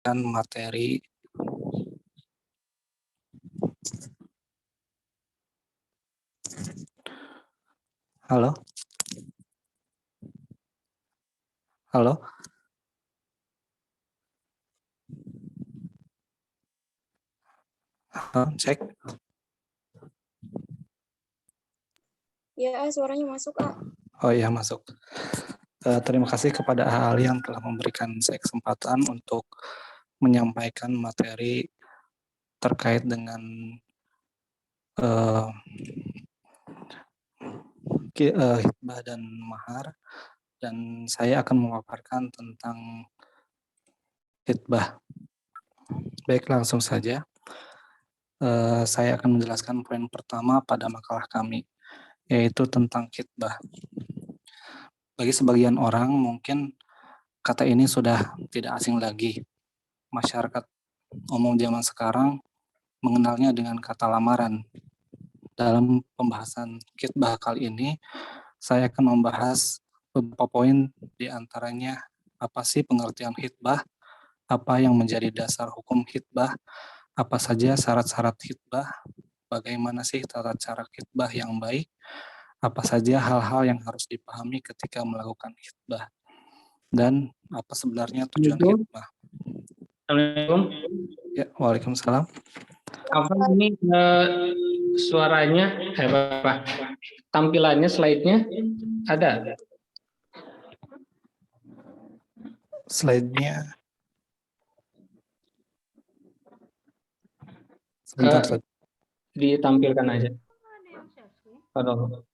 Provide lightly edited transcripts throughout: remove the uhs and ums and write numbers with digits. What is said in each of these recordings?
materi. Halo? Halo? Cek. Ya, suaranya masuk, ah. Oh iya, masuk. Terima kasih kepada ahli yang telah memberikan saya kesempatan untuk menyampaikan materi terkait dengan hitbah dan mahar, dan saya akan memaparkan tentang hitbah. Baik, langsung saja. Saya akan menjelaskan poin pertama pada makalah kami, yaitu tentang hitbah. Bagi sebagian orang mungkin kata ini sudah tidak asing lagi. Masyarakat umum zaman sekarang mengenalnya dengan kata lamaran. Dalam pembahasan hitbah kali ini, saya akan membahas beberapa poin, di antaranya apa sih pengertian hitbah, apa yang menjadi dasar hukum hitbah, apa saja syarat-syarat hitbah, bagaimana sih tata cara hitbah yang baik, apa saja hal-hal yang harus dipahami ketika melakukan hitbah, dan apa sebenarnya tujuan hitbah. Assalamualaikum. Ya, waalaikumsalam. Apa ini suaranya, tampilannya, slide-nya ada? Slide-nya sebentar saja. Ditampilkan aja. Pardon.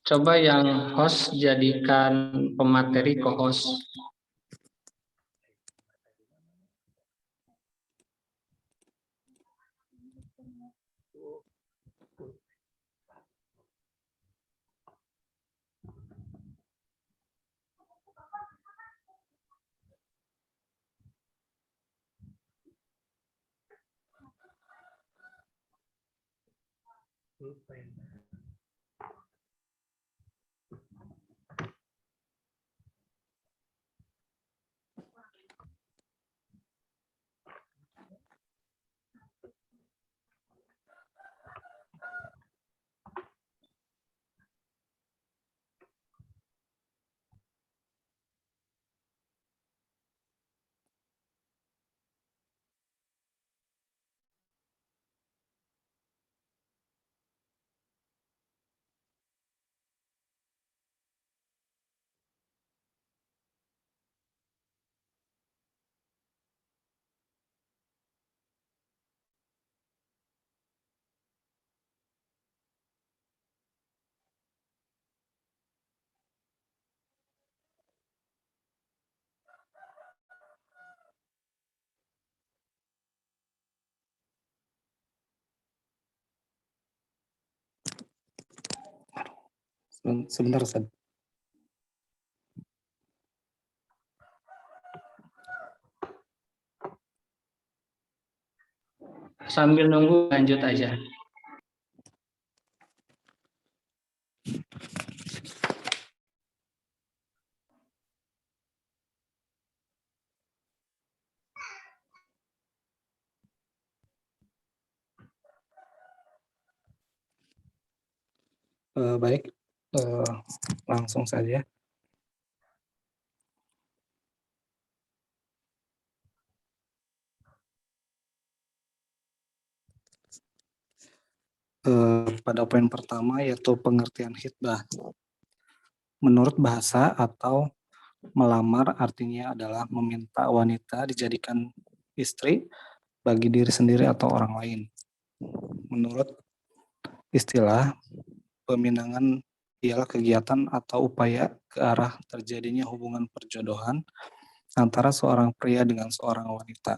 Coba yang host jadikan pemateri co-host. Sebentar saja. Sambil nunggu lanjut aja. Baik, langsung saja. Pada poin pertama, yaitu pengertian hitbah. Menurut bahasa atau melamar artinya adalah meminta wanita dijadikan istri bagi diri sendiri atau orang lain. Menurut istilah peminangan ialah kegiatan atau upaya ke arah terjadinya hubungan perjodohan antara seorang pria dengan seorang wanita,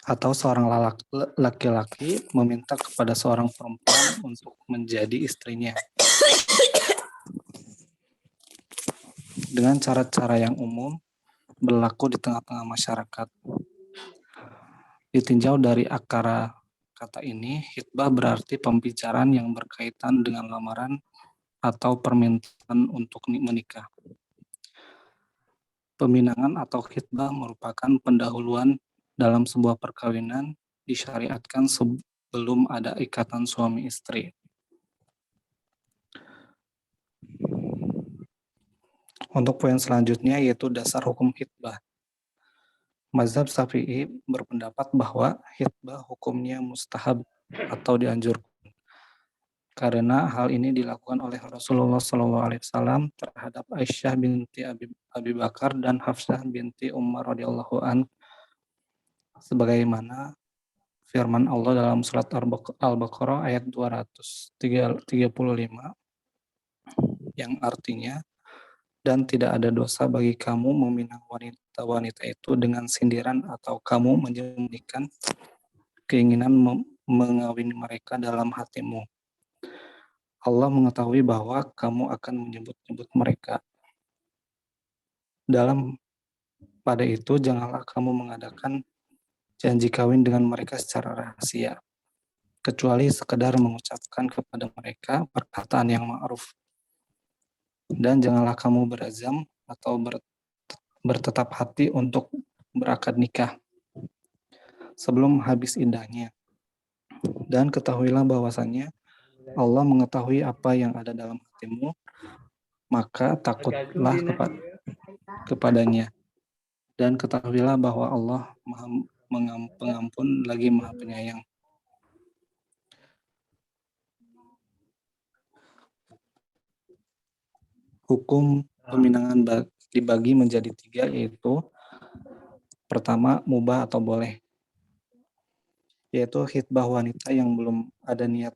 atau seorang laki-laki meminta kepada seorang perempuan untuk menjadi istrinya dengan cara-cara yang umum berlaku di tengah-tengah masyarakat. Ditinjau dari akar kata ini, khitbah berarti pembicaraan yang berkaitan dengan lamaran atau permintaan untuk menikah. Peminangan atau khitbah merupakan pendahuluan dalam sebuah perkawinan disyariatkan sebelum ada ikatan suami istri. Untuk poin selanjutnya yaitu dasar hukum khitbah. Mazhab Syafi'i berpendapat bahwa khitbah hukumnya mustahab atau dianjurkan karena hal ini dilakukan oleh Rasulullah SAW terhadap Aisyah binti Abi Bakar dan Hafsah binti Umar radhiyallahu an, sebagaimana firman Allah dalam surat Al-Baqarah ayat 235 yang artinya, dan tidak ada dosa bagi kamu meminang wanita-wanita itu dengan sindiran atau kamu menyembunyikan keinginan mengawini mereka dalam hatimu. Allah mengetahui bahwa kamu akan menyebut-nyebut mereka. Pada itu, janganlah kamu mengadakan janji kawin dengan mereka secara rahasia, kecuali sekedar mengucapkan kepada mereka perkataan yang ma'ruf. Dan janganlah kamu berazam atau bertetap hati untuk berakad nikah sebelum habis iddahnya. Dan ketahuilah bahwasannya Allah mengetahui apa yang ada dalam hatimu, maka takutlah kepadanya. Dan ketahuilah bahwa Allah Maha Pengampun lagi Maha Penyayang. Hukum peminangan dibagi menjadi 3, yaitu pertama, mubah atau boleh, yaitu khitbah wanita yang belum ada niat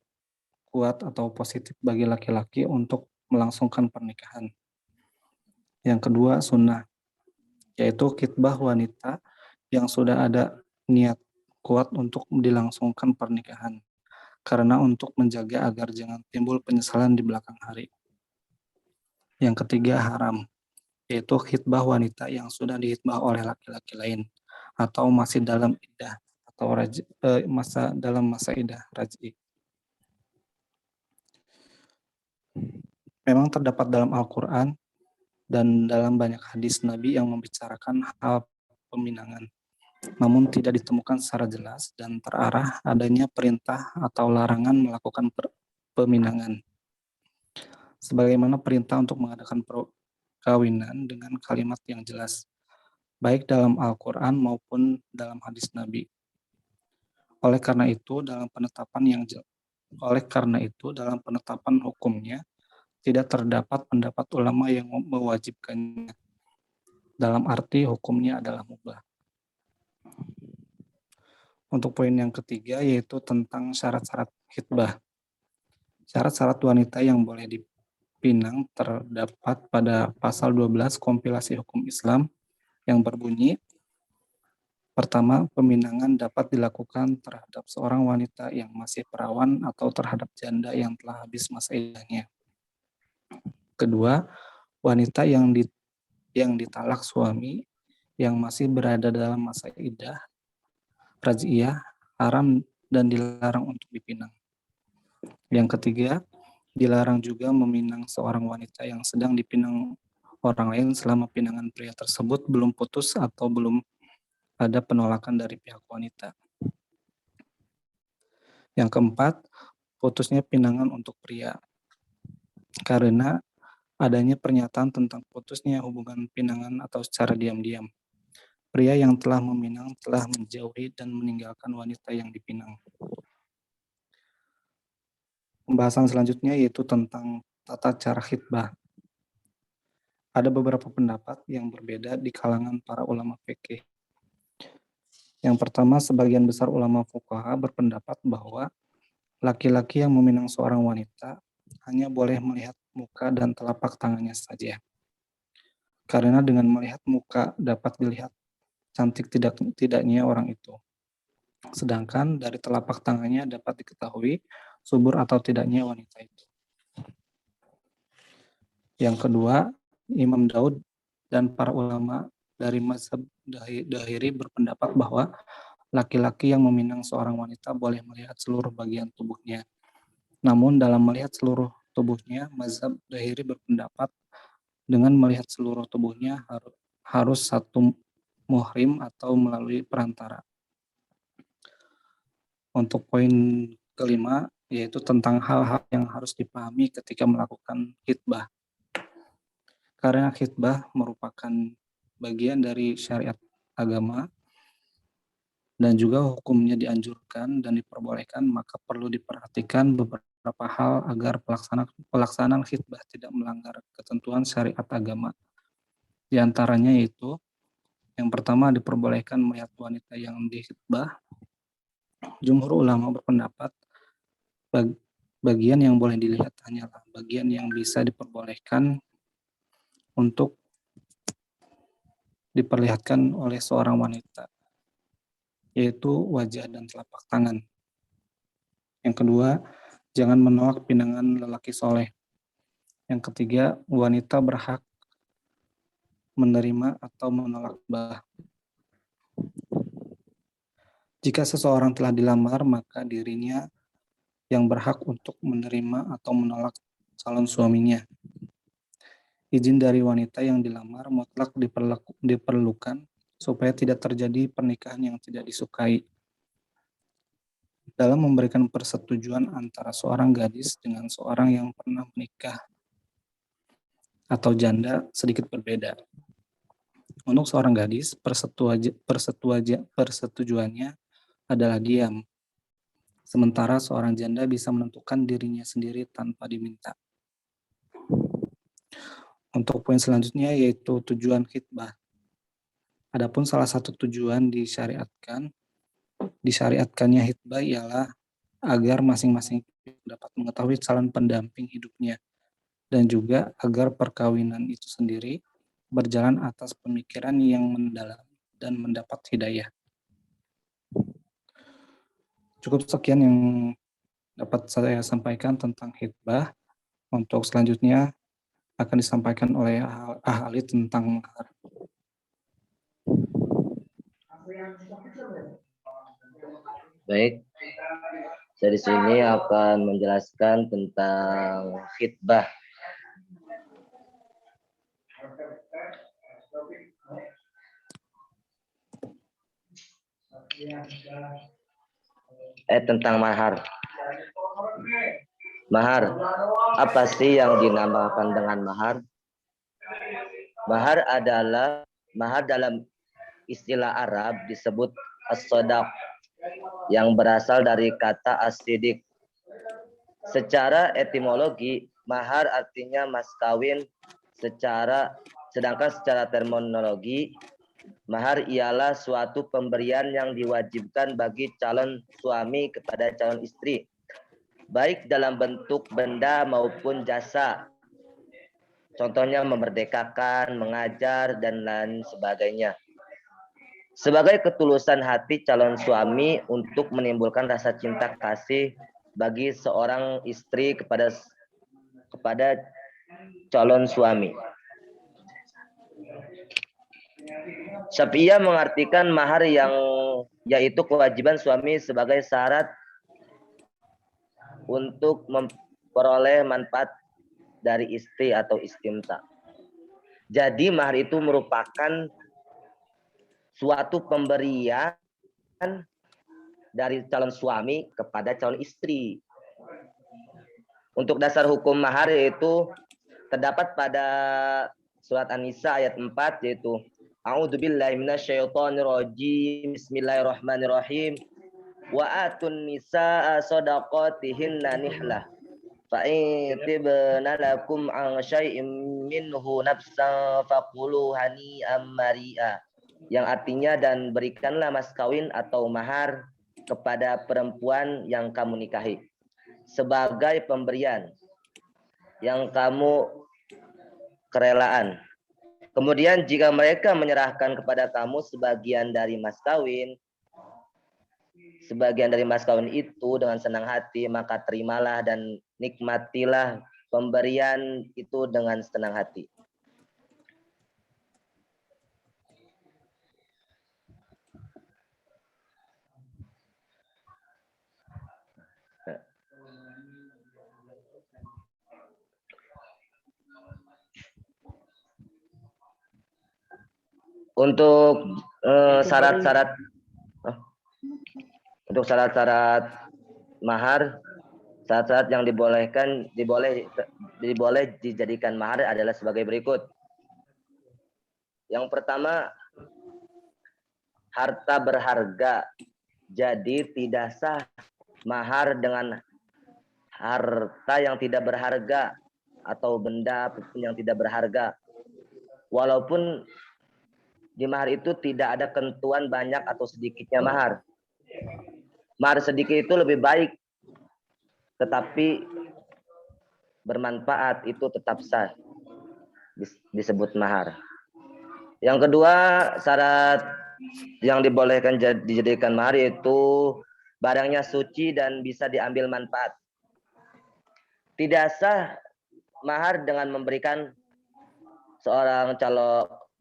kuat atau positif bagi laki-laki untuk melangsungkan pernikahan. Yang kedua, sunnah, yaitu khitbah wanita yang sudah ada niat kuat untuk dilangsungkan pernikahan, karena untuk menjaga agar jangan timbul penyesalan di belakang hari. Yang ketiga, haram, yaitu khitbah wanita yang sudah dihitbah oleh laki-laki lain atau masih dalam iddah atau masa iddah raj'i. Memang terdapat dalam Al-Quran dan dalam banyak hadis Nabi yang membicarakan hal peminangan, namun tidak ditemukan secara jelas dan terarah adanya perintah atau larangan melakukan peminangan. Sebagaimana perintah untuk mengadakan perkawinan dengan kalimat yang jelas, baik dalam Al-Quran maupun dalam hadis Nabi. Oleh karena itu, dalam penetapan hukumnya, tidak terdapat pendapat ulama yang mewajibkannya, dalam arti hukumnya adalah mubah. Untuk poin yang ketiga yaitu tentang syarat-syarat khitbah. Syarat-syarat wanita yang boleh dipinang terdapat pada pasal 12 kompilasi hukum Islam yang berbunyi, pertama, peminangan dapat dilakukan terhadap seorang wanita yang masih perawan atau terhadap janda yang telah habis masa iddahnya. Kedua, wanita yang ditalak suami yang masih berada dalam masa iddah raj'iyah haram dan dilarang untuk dipinang. Yang ketiga, dilarang juga meminang seorang wanita yang sedang dipinang orang lain selama pinangan pria tersebut belum putus atau belum ada penolakan dari pihak wanita. Yang keempat, putusnya pinangan untuk pria, karena adanya pernyataan tentang putusnya hubungan pinangan atau secara diam-diam. Pria yang telah meminang telah menjauhi dan meninggalkan wanita yang dipinang. Pembahasan selanjutnya yaitu tentang tata cara khitbah. Ada beberapa pendapat yang berbeda di kalangan para ulama fikih. Yang pertama, sebagian besar ulama fuqaha berpendapat bahwa laki-laki yang meminang seorang wanita hanya boleh melihat muka dan telapak tangannya saja. Karena dengan melihat muka dapat dilihat cantik tidaknya orang itu. Sedangkan dari telapak tangannya dapat diketahui subur atau tidaknya wanita itu. Yang kedua, Imam Daud dan para ulama dari mazhab Dahiri berpendapat bahwa laki-laki yang meminang seorang wanita boleh melihat seluruh bagian tubuhnya. Namun dalam melihat seluruh tubuhnya, mazhab Dahiri berpendapat dengan melihat seluruh tubuhnya harus satu muhrim atau melalui perantara. Untuk poin kelima, yaitu tentang hal-hal yang harus dipahami ketika melakukan khitbah. Karena khitbah merupakan bagian dari syariat agama dan juga hukumnya dianjurkan dan diperbolehkan, maka perlu diperhatikan beberapa hal agar pelaksanaan khitbah tidak melanggar ketentuan syariat agama. Di antaranya yaitu yang pertama, diperbolehkan melihat wanita yang dikhitbah. Jumhur ulama berpendapat bagian yang boleh dilihat hanyalah bagian yang bisa diperbolehkan untuk diperlihatkan oleh seorang wanita, yaitu wajah dan telapak tangan. Yang kedua, jangan menolak pinangan lelaki soleh. Yang ketiga, wanita berhak menerima atau menolak khitbah. Jika seseorang telah dilamar, maka dirinya yang berhak untuk menerima atau menolak calon suaminya. Izin dari wanita yang dilamar mutlak diperlukan supaya tidak terjadi pernikahan yang tidak disukai. Dalam memberikan persetujuan antara seorang gadis dengan seorang yang pernah menikah atau janda sedikit berbeda. Untuk seorang gadis, persetujuannya adalah diam. Sementara seorang janda bisa menentukan dirinya sendiri tanpa diminta. Untuk poin selanjutnya yaitu tujuan khitbah. Adapun salah satu tujuan disyariatkannya khitbah ialah agar masing-masing dapat mengetahui calon pendamping hidupnya dan juga agar perkawinan itu sendiri berjalan atas pemikiran yang mendalam dan mendapat hidayah. Cukup sekian yang dapat saya sampaikan tentang khitbah. Untuk selanjutnya akan disampaikan oleh ahli tentang mahar. Baik, saya di sini akan menjelaskan tentang khitbah. Tentang mahar. Mahar, apa sih yang dinamakan dengan mahar? Mahar dalam istilah Arab disebut as-sodaq yang berasal dari kata as-sidik. Secara etimologi, mahar artinya mas kawin, sedangkan secara terminologi, mahar ialah suatu pemberian yang diwajibkan bagi calon suami kepada calon istri, baik dalam bentuk benda maupun jasa. Contohnya memerdekakan, mengajar, dan lain sebagainya. Sebagai ketulusan hati calon suami untuk menimbulkan rasa cinta kasih bagi seorang istri kepada calon suami. Syafi'iyah mengartikan mahar yaitu kewajiban suami sebagai syarat untuk memperoleh manfaat dari istri atau istimta. Jadi mahar itu merupakan suatu pemberian dari calon suami kepada calon istri. Untuk dasar hukum mahar yaitu terdapat pada surat An-Nisa ayat 4 yaitu A'udzubillahi minasyaitonirrajim. Bismillahirrahmanirrahim. Wa atun nisaa shadaqatihinna nihlah. Fa in tibna lakum an syai'in minhu nafsan faqulu hani'am mari'a. Yang artinya dan berikanlah mas kawin atau mahar kepada perempuan yang kamu nikahi. sebagai pemberian yang kamu kerelaan. Kemudian jika mereka menyerahkan kepada kamu sebagian dari mas kawin itu dengan senang hati, maka terimalah dan nikmatilah pemberian itu dengan senang hati. Untuk syarat-syarat mahar, syarat-syarat yang diboleh dijadikan mahar adalah sebagai berikut. Yang pertama, harta berharga. Jadi tidak sah mahar dengan harta yang tidak berharga atau benda yang tidak berharga. Walaupun di mahar itu tidak ada ketentuan banyak atau sedikitnya mahar. Mahar sedikit itu lebih baik, tetapi bermanfaat, itu tetap sah disebut mahar. Yang kedua, syarat yang dibolehkan dijadikan mahar itu barangnya suci dan bisa diambil manfaat. Tidak sah mahar dengan memberikan seorang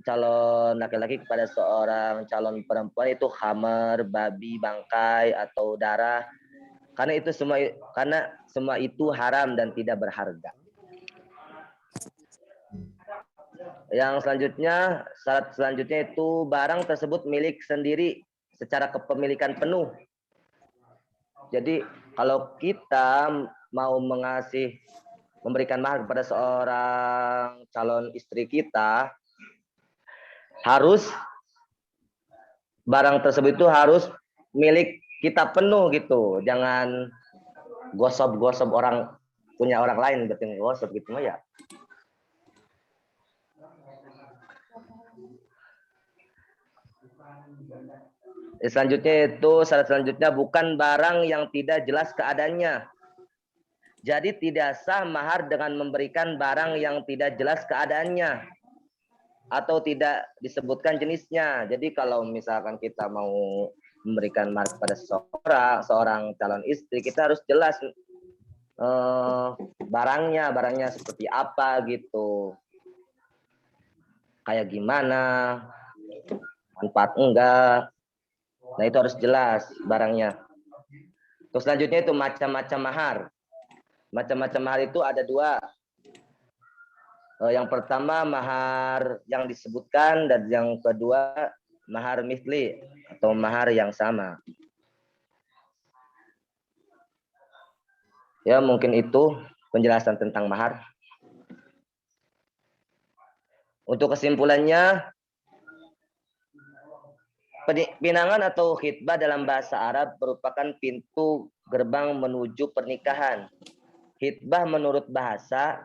calon laki-laki kepada seorang calon perempuan itu khamar, babi, bangkai atau darah, karena semua itu haram dan tidak berharga. Yang selanjutnya, syarat selanjutnya itu barang tersebut milik sendiri secara kepemilikan penuh. Jadi kalau kita mau memberikan mahar kepada seorang calon istri kita, harus barang tersebut itu harus milik kita penuh gitu. Jangan gosok-gosok punya orang lain, betul gosok gitu ya. Selanjutnya itu syarat selanjutnya bukan barang yang tidak jelas keadaannya. Jadi tidak sah mahar dengan memberikan barang yang tidak jelas keadaannya atau tidak disebutkan jenisnya. Jadi kalau misalkan kita mau memberikan mahar kepada seorang calon istri, kita harus jelas barangnya seperti apa gitu, kayak gimana, manfaat enggak. Nah itu harus jelas barangnya. Terus selanjutnya itu macam-macam mahar. Macam-macam mahar itu ada dua. Yang pertama mahar yang disebutkan, dan yang kedua mahar misli atau mahar yang sama. Ya mungkin itu penjelasan tentang mahar. Untuk kesimpulannya, pinangan atau khitbah dalam bahasa Arab merupakan pintu gerbang menuju pernikahan. Khitbah menurut bahasa,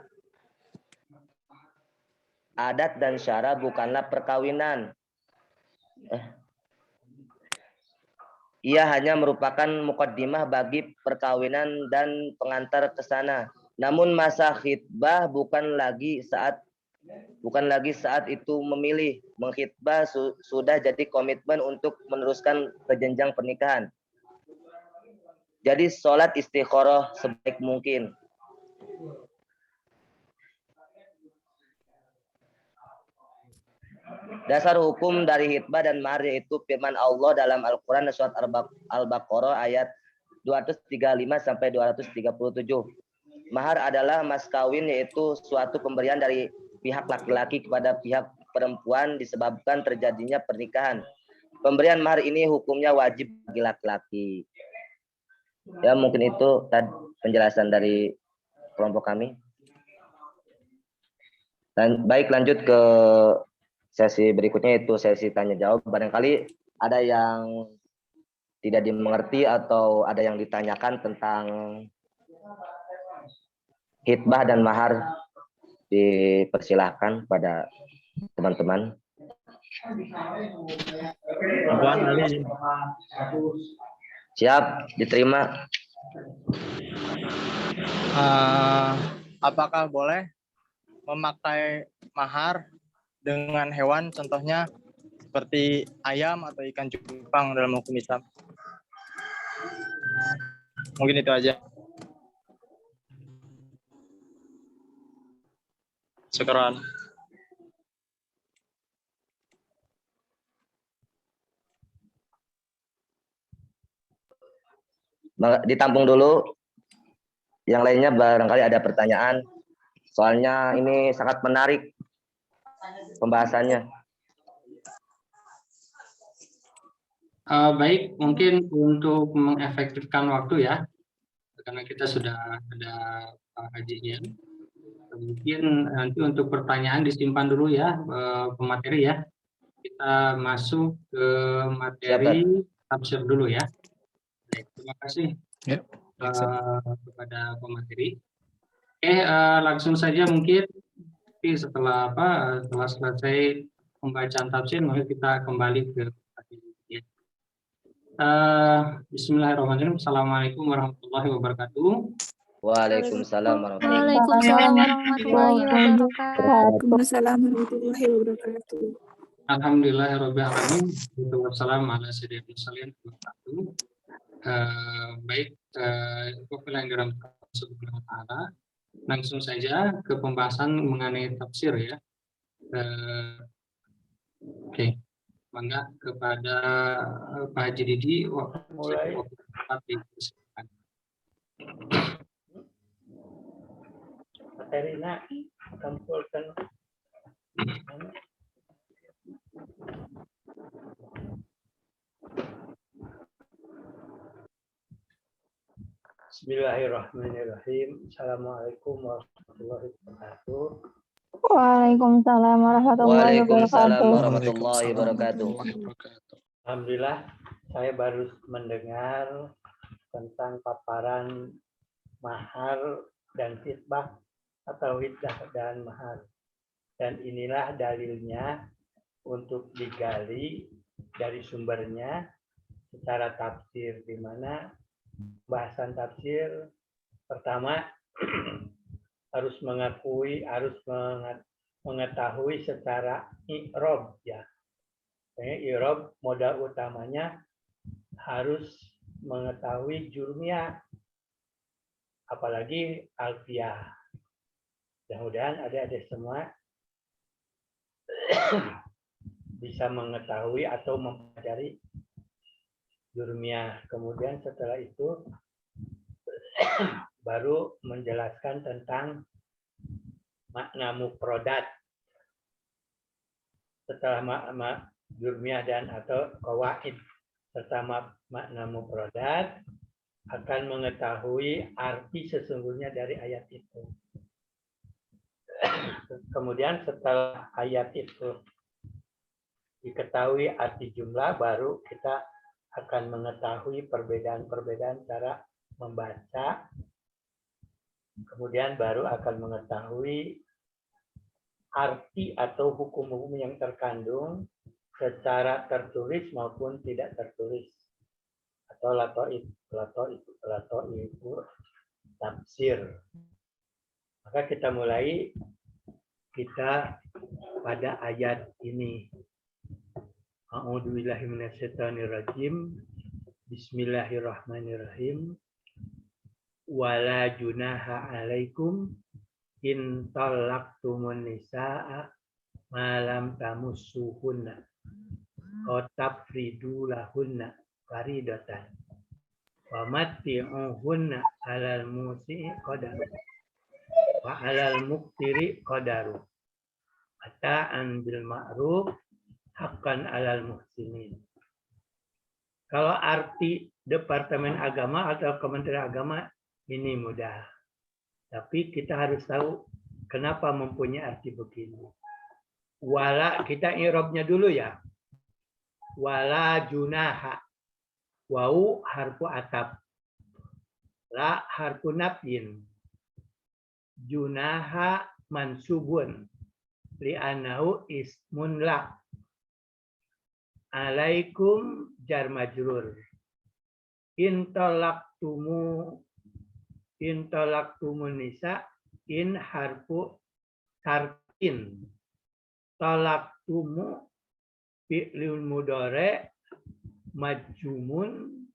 adat dan syara bukanlah perkawinan. Ia hanya merupakan mukaddimah bagi perkawinan dan pengantar ke sana. Namun masa khitbah bukan lagi saat itu memilih. Mengkhitbah sudah jadi komitmen untuk meneruskan ke jenjang pernikahan. Jadi sholat istikharah sebaik mungkin. Dasar hukum dari khitbah dan mahar yaitu firman Allah dalam Al-Quran surat Al-Baqarah ayat 235 sampai 237. Mahar adalah mas kawin, yaitu suatu pemberian dari pihak laki-laki kepada pihak perempuan disebabkan terjadinya pernikahan. Pemberian mahar ini hukumnya wajib bagi laki-laki. Ya mungkin itu tadi penjelasan dari kelompok kami. Dan baik, lanjut ke sesi berikutnya, itu sesi tanya jawab. Barangkali ada yang tidak dimengerti atau ada yang ditanyakan tentang khitbah dan mahar, dipersilahkan pada teman-teman. Siap, diterima. Apakah boleh memakai mahar dengan hewan, contohnya seperti ayam atau ikan cupang dalam hukum Islam? Mungkin itu aja. Syukran. Ditampung dulu. Yang lainnya barangkali ada pertanyaan. Soalnya ini sangat menarik pembahasannya. Baik, mungkin untuk mengefektifkan waktu ya, karena kita sudah ada Pak Hajinya. Mungkin nanti untuk pertanyaan disimpan dulu ya, pemateri ya. Kita masuk ke materi tafsir dulu ya. Baik, terima kasih kepada pemateri. Langsung saja mungkin setelah selesai pembacaan tafsir, maka kita kembali ke materi. Bismillahirrahmanirrahim. Assalamualaikum warahmatullahi wabarakatuh. Waalaikumsalam warahmatullahi wabarakatuh. Alhamdulillahirrahmanirrahim. Wassalamu ala sayyidina Muhammadin. Baik, Bapak yang dirahmati Allah Subhanahu wa taala, langsung saja ke pembahasan mengenai tafsir ya. Oke. Mangga kepada Pak Haji Didi, mulai. Materina kumpulkan. Bismillahirrahmanirrahim. Assalamualaikum warahmatullahi wabarakatuh. Waalaikumsalam warahmatullahi wabarakatuh. Alhamdulillah, saya baru mendengar tentang paparan mahar dan khitbah atau hiddah dan mahar. Dan inilah dalilnya untuk digali dari sumbernya secara tafsir, di mana bahasan tafsir pertama harus mengetahui secara i'rab ya. I'rab modal utamanya harus mengetahui jurmiyah, apalagi alfiyah. Mudah-mudahan adik-adik semua bisa mengetahui atau mempelajari jurmiyah. Kemudian setelah itu baru menjelaskan tentang makna mufradat. Setelah jurmiyah dan atau qawaid serta makna mufradat, akan mengetahui arti sesungguhnya dari ayat itu. Kemudian setelah ayat itu diketahui arti jumlah, baru kita akan mengetahui perbedaan-perbedaan cara membaca. Kemudian baru akan mengetahui arti atau hukum-hukum yang terkandung secara tertulis maupun tidak tertulis, atau latoif tafsir. Maka kita mulai pada ayat ini. A'udzubillahi minasyaitonirrajim. Bismillahirrahmanirrahim. Wala junaha alaikum in talaqtumun nisaa ma lam tamussuhunna wa tafridu lahunna faridatan wa matti'uhunna 'alal musi'i qadaru wa 'alal muqtiri qadaru ata'an bil ma'ruf haqqan 'alal muhsinin. Kalau arti Departemen Agama atau Kementerian Agama ini mudah. Tapi kita harus tahu kenapa mempunyai arti begini. Wala, kita i'rabnya dulu ya. Wala junaha. Wau harfu ataf. La harfu nafyin. Junaha mansubun. Li'anahu ismun la. Alaikum jar majrur. intolaktumun nisa in harfu sarkin. Talaktumu fi'lul mudhari majzumun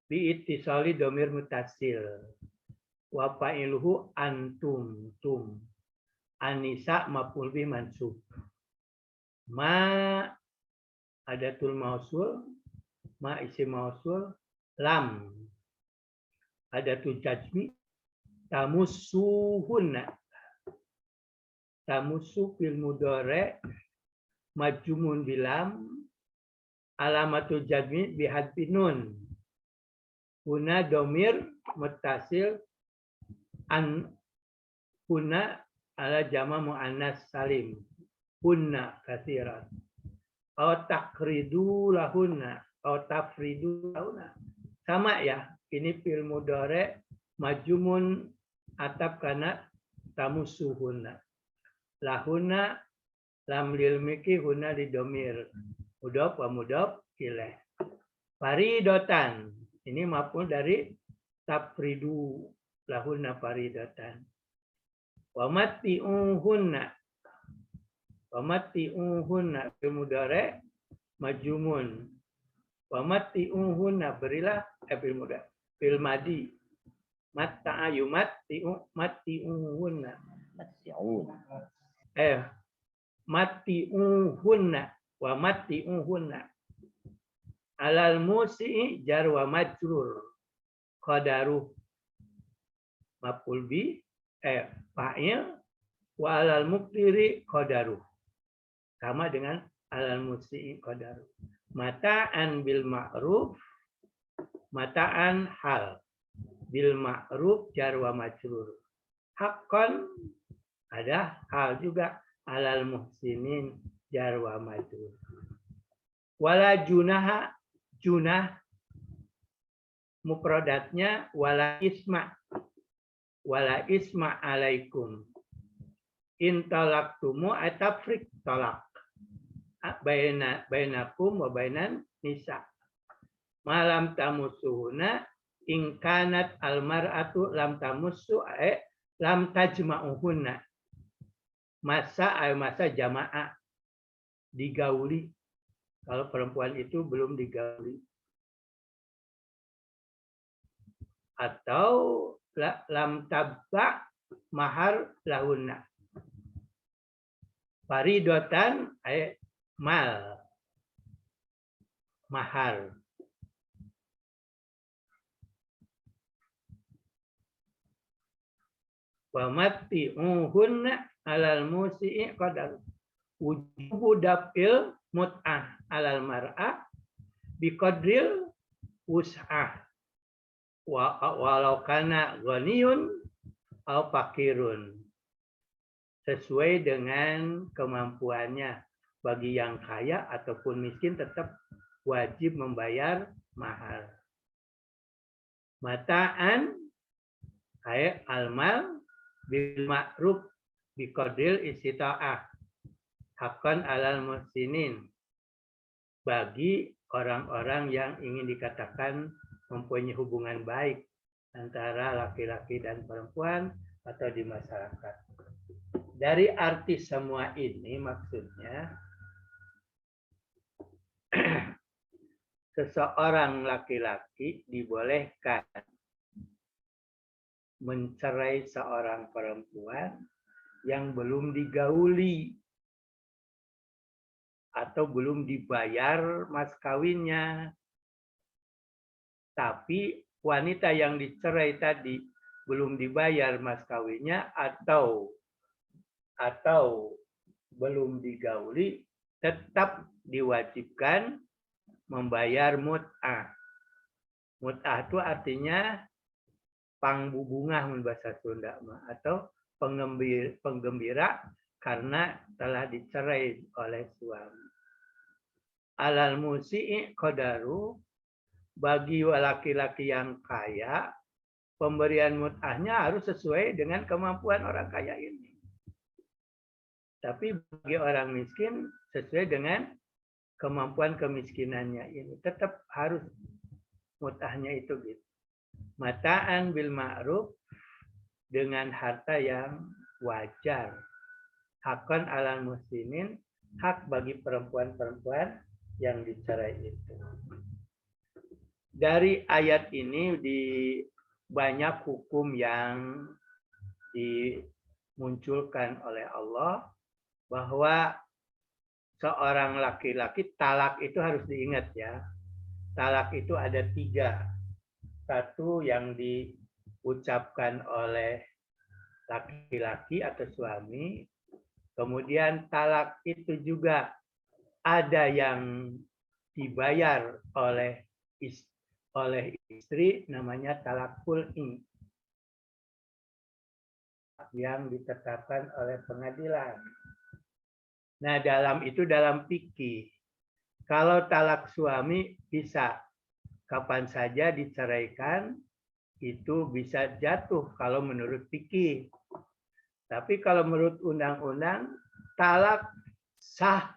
bi ittisali dhamir muttasil. Wa fa'iluhu antum tum. Anisa maf'ul bih mansub. Ma adatul mausul, ma isim mausul, lam adatul jazmi, tamussuhunna. Tamussu fil mudhari majzumun bilam, alamatul jazmi bihadfi nun. Huna dhamir muttasil an huna ala jama muannas salim. Hunna katsiran. Aw taqridu lahunna, aw tafridu lahunna. Sama ya, ini fil mudhari majzumun atap kana tamussuhunna. Lahunna lam lil miki hunna di domir. Mudhaf wa mudhaf ilaih. Faridotan. Ini maf'ul dari tafridu. Lahunna faridotan. Wa matti'uhunna. Wa matti'uhunna fil mudhari majzumun. Wa matti'uhunna berilah fil mudhari fil madi. Matta'a matti'uhunna. Matti'uhunna wa matti'uhunna. Alal musi'i jar wa majrur. Qadaruh maf'ul bi fa'il wa alal muqtiri qadaruh. Sama dengan alal musi'i qadaruh. Mata'an bil ma'ruf, mata'an hal. Bil ma'ruf jar wa majrur. Haqqan ada hal juga, alal muhsinin jar wa majrur. Wala junaha, junah mufradatnya wala isma. Wala isma alaikum. In talaqtumu atafrik talak. Bainakum wa bainan nisa. Malam tamusuhuna in kanat almar'atu lam tamussu lam tajma'uhunna. Masa jamaah digauli. Kalau perempuan itu belum digauli. Atau lam tabba mahar lahunna. Faridotan mal mahar. Wa matti'uhunna alal musi'i qadar. Wujubu daf'il mut'ah alal mar'ah biqadril wus'ah. Walau kana ghaniyun au fakirun. Sesuai dengan kemampuannya. Bagi yang kaya ataupun miskin tetap wajib membayar mahar. Mata'an almal bil ma'ruf biqadril istita'ah. Haqqan alal muhsinin. Bagi orang-orang yang ingin dikatakan mempunyai hubungan baik antara laki-laki dan perempuan atau di masyarakat. Dari arti semua ini maksudnya seseorang laki-laki dibolehkan mencerai seorang perempuan yang belum digauli atau belum dibayar mas kawinnya. Tapi wanita yang dicerai tadi belum dibayar mas kawinnya atau belum digauli, tetap diwajibkan membayar mut'ah. Mut'ah itu artinya pangbubungah bahasa Sunda atau penggembira karena telah dicerai oleh suami. Alal musi'i qadaru, bagi laki-laki yang kaya, pemberian mut'ahnya harus sesuai dengan kemampuan orang kaya ini. Tapi bagi orang miskin sesuai dengan kemampuan kemiskinannya ini. Tetap harus mut'ahnya itu gitu. Mata'an bil ma'ruf, dengan harta yang wajar. Hakon alal muslimin, hak bagi perempuan-perempuan yang dicerai itu. Dari ayat ini di banyak hukum yang dimunculkan oleh Allah bahwa seorang laki-laki talak itu harus diingat ya. Talak itu ada 3. Satu yang diucapkan oleh laki-laki atau suami. Kemudian talak itu juga ada yang dibayar oleh istri, namanya talak khul'i, yang ditetapkan oleh pengadilan. Nah, dalam fikih, kalau talak suami bisa kapan saja diceraikan, itu bisa jatuh kalau menurut fikih. Tapi kalau menurut undang-undang, talak sah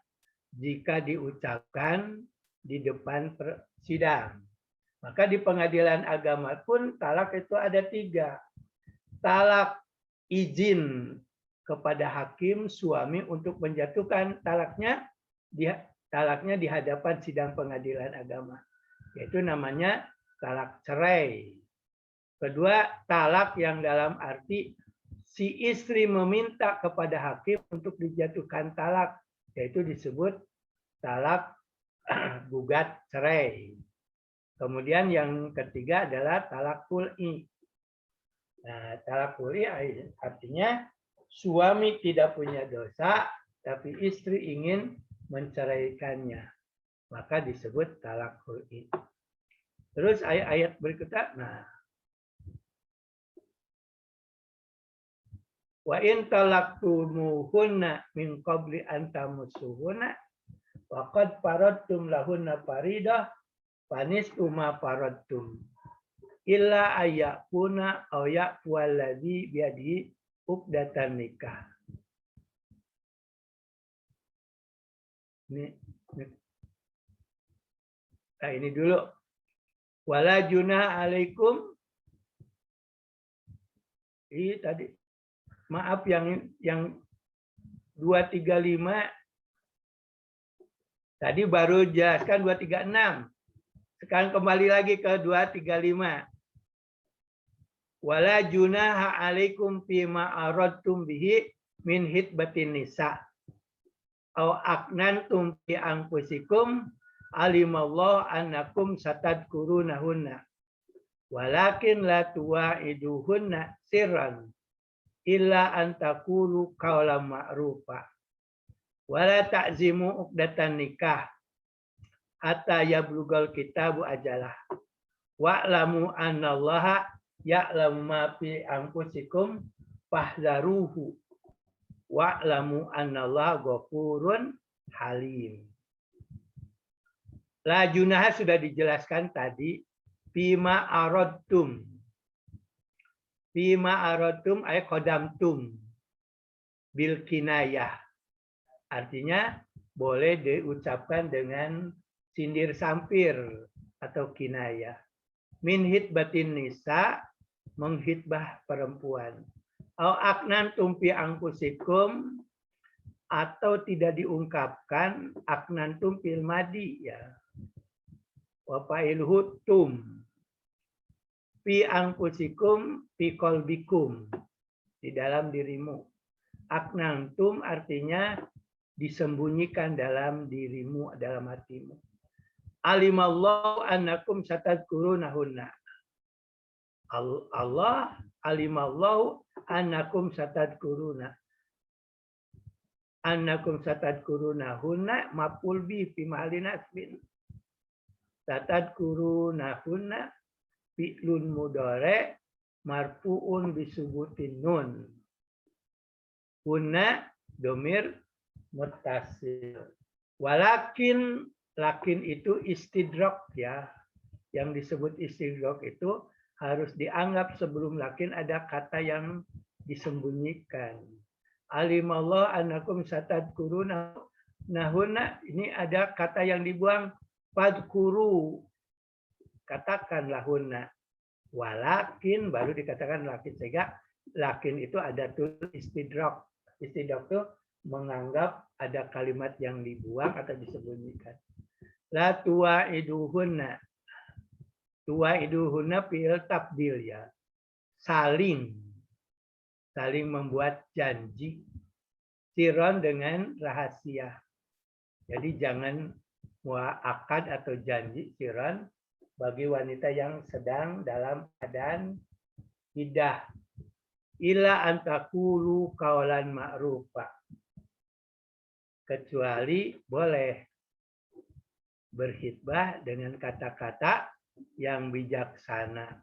jika diucapkan di depan sidang. Maka di pengadilan agama pun talak itu ada 3. Talak izin kepada hakim suami untuk menjatuhkan talaknya di hadapan sidang pengadilan agama. Yaitu namanya talak cerai. Kedua, talak yang dalam arti si istri meminta kepada hakim untuk dijatuhkan talak, yaitu disebut talak gugat cerai. Kemudian yang ketiga adalah talak khul'i. Nah, talak khul'i artinya suami tidak punya dosa, tapi istri ingin menceraikannya. Maka disebut talak khul'i. Terus ayat berikutnya, nah, wa in talaktumuhunna min qabli an tamassuhunna wa qad faradtum lahunna faridah fanis ma faradtum illa ayyakuna aw yaqwallazi biadihi uqdatan nikah. Nah, ini dulu. Wala junah alaikum. Ini tadi. Maaf yang 235 tadi baru jelaskan 236. Sekarang kembali lagi ke 235. Wala junaha alaikum fima aradtum bihi min hitbatin nisa. Au aknantum fi anfusikum alimallahu annakum satadkurunahunna. Walakin la tuwa'iduhunna sirran illa antakulu qawlan ma'rufa wala ta'zimu uqdatan nikah hatta yablugal kitabu ajalah wa'lamu annallaha ya'lamu ma fi anfusikum fahdharuhu wa'lamu annallaha ghafurun halim. La junaha sudah dijelaskan tadi, bima aradtum. Bima aradtum ay qadamtum bil kinayah. Artinya boleh diucapkan dengan sindir sampir atau kinayah. Min hitbatin nisa, menghitbah perempuan. Au aknantum fi anfusikum, atau tidak diungkapkan aknantum fil madi ya. Wa fa'ilhu tum. Fi anfusikum fi qalbikum, di dalam dirimu. Aknantum artinya disembunyikan dalam dirimu, dalam hatimu. Alimallahu annakum satadkurunahunna. Allah alimallahu annakum satadkuruna. Annakum satadkurunahunna maf'ul bi fi mahalli nasbin. Satadkurunahunna fi'lun mudhari' marfu'un bisubutin nun. Hunna domir muttasil. Walakin, lakin itu istidrak ya. Yang disebut istidrak itu harus dianggap sebelum lakin ada kata yang disembunyikan. Alimallah annakum satadkurunahunna, ini ada kata yang dibuang, fadkuru. katakanlah hunna. Walakin baru dikatakan lakin, sehingga lakin itu ada tuh istidrak. Istidrak itu menganggap ada kalimat yang dibuang atau disembunyikan. La tuwa'iduhunna. Tuwa'iduhunna fi'il tabdil ya. Saling membuat janji. Siron dengan rahasia. Jadi jangan mu'akad atau janji siron bagi wanita yang sedang dalam keadaan iddah. Ila antakulu kaulan ma'rufa. Kecuali boleh berkhitbah dengan kata-kata yang bijaksana.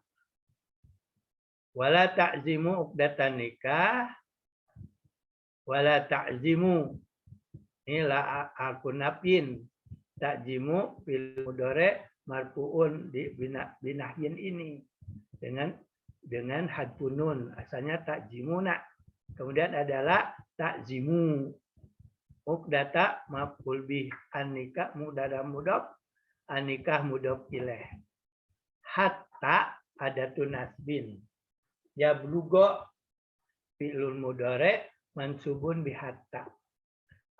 Wala ta'zimu uqdatan nikah. Wala ta'zimu. Inilah aku napin. Ta'zimu fil mudhari' marfu'un di binahyin ini dengan hadfunun, asalnya takjimuna, kemudian adalah takzimu. Uqdata maf'ul bih, an-nikah mudhari' mudhaf, an-nikah mudhaf ilaih. Hatta adatun nasbin. Yablugha fi'lul mudhari' mansubun bi hatta.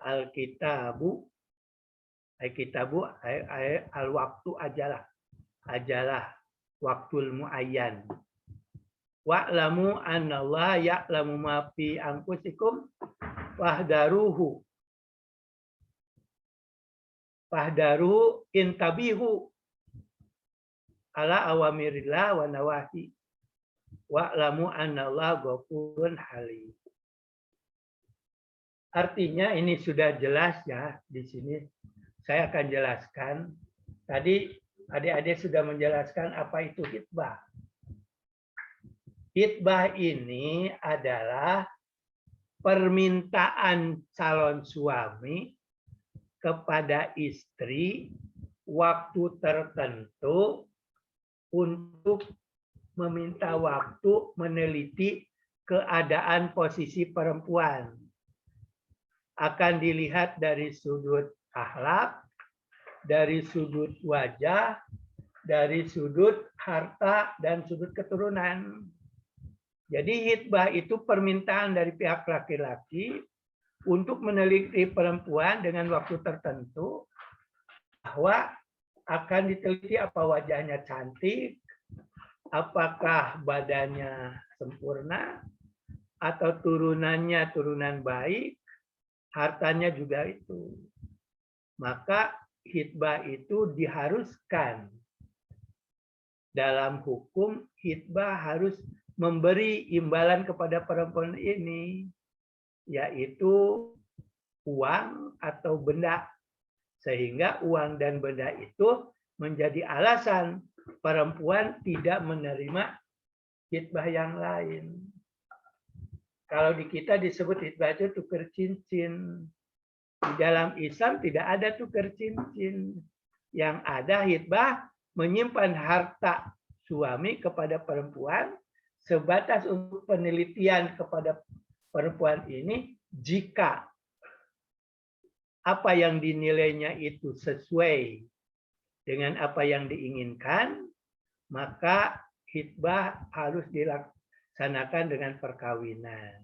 Al-kitabu al-waktu ajalah waktul muayyan. Wa'lamu annallaha ya'lamu ma fi anfusikum fahdaruhu intabihu ala awamirillah wa nawahi. Wa'lamu annallaha ghafurun halim. Artinya ini sudah jelas ya di sini. Saya akan jelaskan. Tadi adik-adik sudah menjelaskan apa itu khitbah. Khitbah ini adalah permintaan calon suami kepada istri waktu tertentu untuk meminta waktu meneliti keadaan posisi perempuan. Akan dilihat dari sudut akhlak, dari sudut wajah, dari sudut harta, dan sudut keturunan. Jadi khitbah itu permintaan dari pihak laki-laki untuk meneliti perempuan dengan waktu tertentu, bahwa akan diteliti apa wajahnya cantik, apakah badannya sempurna, atau turunannya turunan baik, hartanya juga itu. Maka khitbah itu diharuskan. Dalam hukum, khitbah harus memberi imbalan kepada perempuan ini, yaitu uang atau benda. Sehingga uang dan benda itu menjadi alasan perempuan tidak menerima khitbah yang lain. Kalau di kita disebut khitbah itu tukar cincin. Di dalam Islam tidak ada tukar cincin. Yang ada khitbah menyimpan harta suami kepada perempuan sebatas untuk penelitian kepada perempuan ini, jika apa yang dinilainya itu sesuai dengan apa yang diinginkan, maka khitbah harus dilaksanakan dengan perkawinan.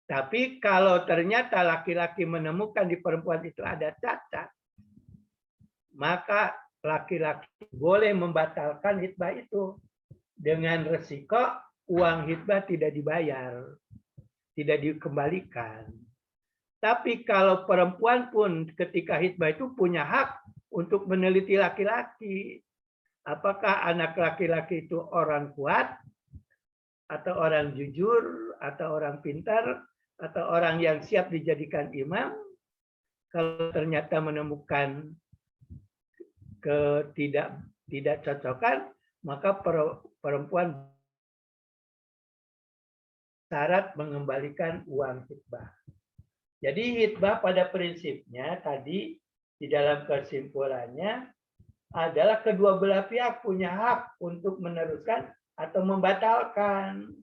Tapi kalau ternyata laki-laki menemukan di perempuan itu ada cacat, maka laki-laki boleh membatalkan khitbah itu dengan resiko uang khitbah tidak dibayar, tidak dikembalikan. Tapi kalau perempuan pun ketika khitbah itu punya hak untuk meneliti laki-laki, apakah anak laki-laki itu orang kuat, atau orang jujur, atau orang pintar, atau orang yang siap dijadikan imam. Kalau ternyata menemukan tidak cocokan, maka perempuan syarat mengembalikan uang khitbah. Jadi khitbah pada prinsipnya tadi di dalam kesimpulannya adalah kedua belah pihak punya hak untuk meneruskan atau membatalkan.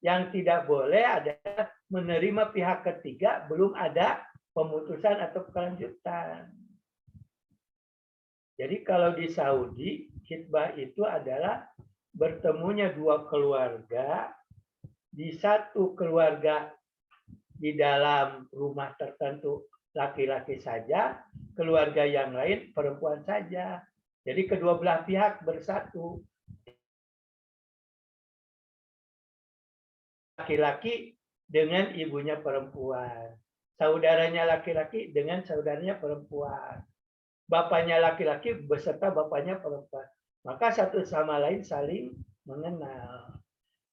Yang tidak boleh adalah menerima pihak ketiga belum ada pemutusan atau kelanjutan. Jadi kalau di Saudi, khitbah itu adalah bertemunya dua keluarga di satu keluarga di dalam rumah tertentu laki-laki saja, keluarga yang lain perempuan saja. Jadi kedua belah pihak bersatu. Laki-laki dengan ibunya perempuan. Saudaranya laki-laki dengan saudaranya perempuan. Bapaknya laki-laki beserta bapaknya perempuan. Maka satu sama lain saling mengenal.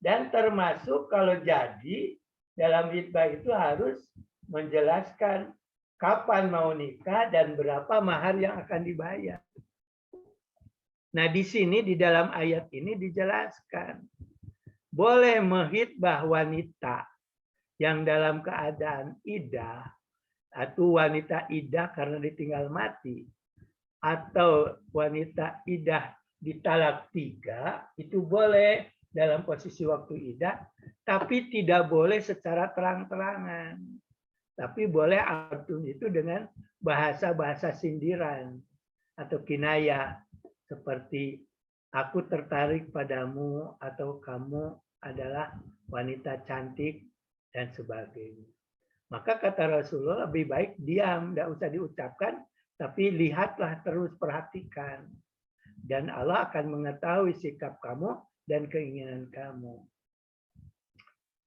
Dan termasuk kalau jadi dalam khitbah itu harus menjelaskan kapan mau nikah dan berapa mahar yang akan dibayar. Nah, di sini di dalam ayat ini dijelaskan boleh menghitbah wanita yang dalam keadaan iddah atau wanita iddah karena ditinggal mati atau wanita iddah ditalak 3 itu boleh dalam posisi waktu iddah, tapi tidak boleh secara terang-terangan. Tapi boleh atur itu dengan bahasa-bahasa sindiran atau kinayah seperti aku tertarik padamu atau kamu adalah wanita cantik dan sebagainya. Maka kata Rasulullah lebih baik diam, tidak usah diucapkan, tapi lihatlah terus, perhatikan. Dan Allah akan mengetahui sikap kamu dan keinginan kamu.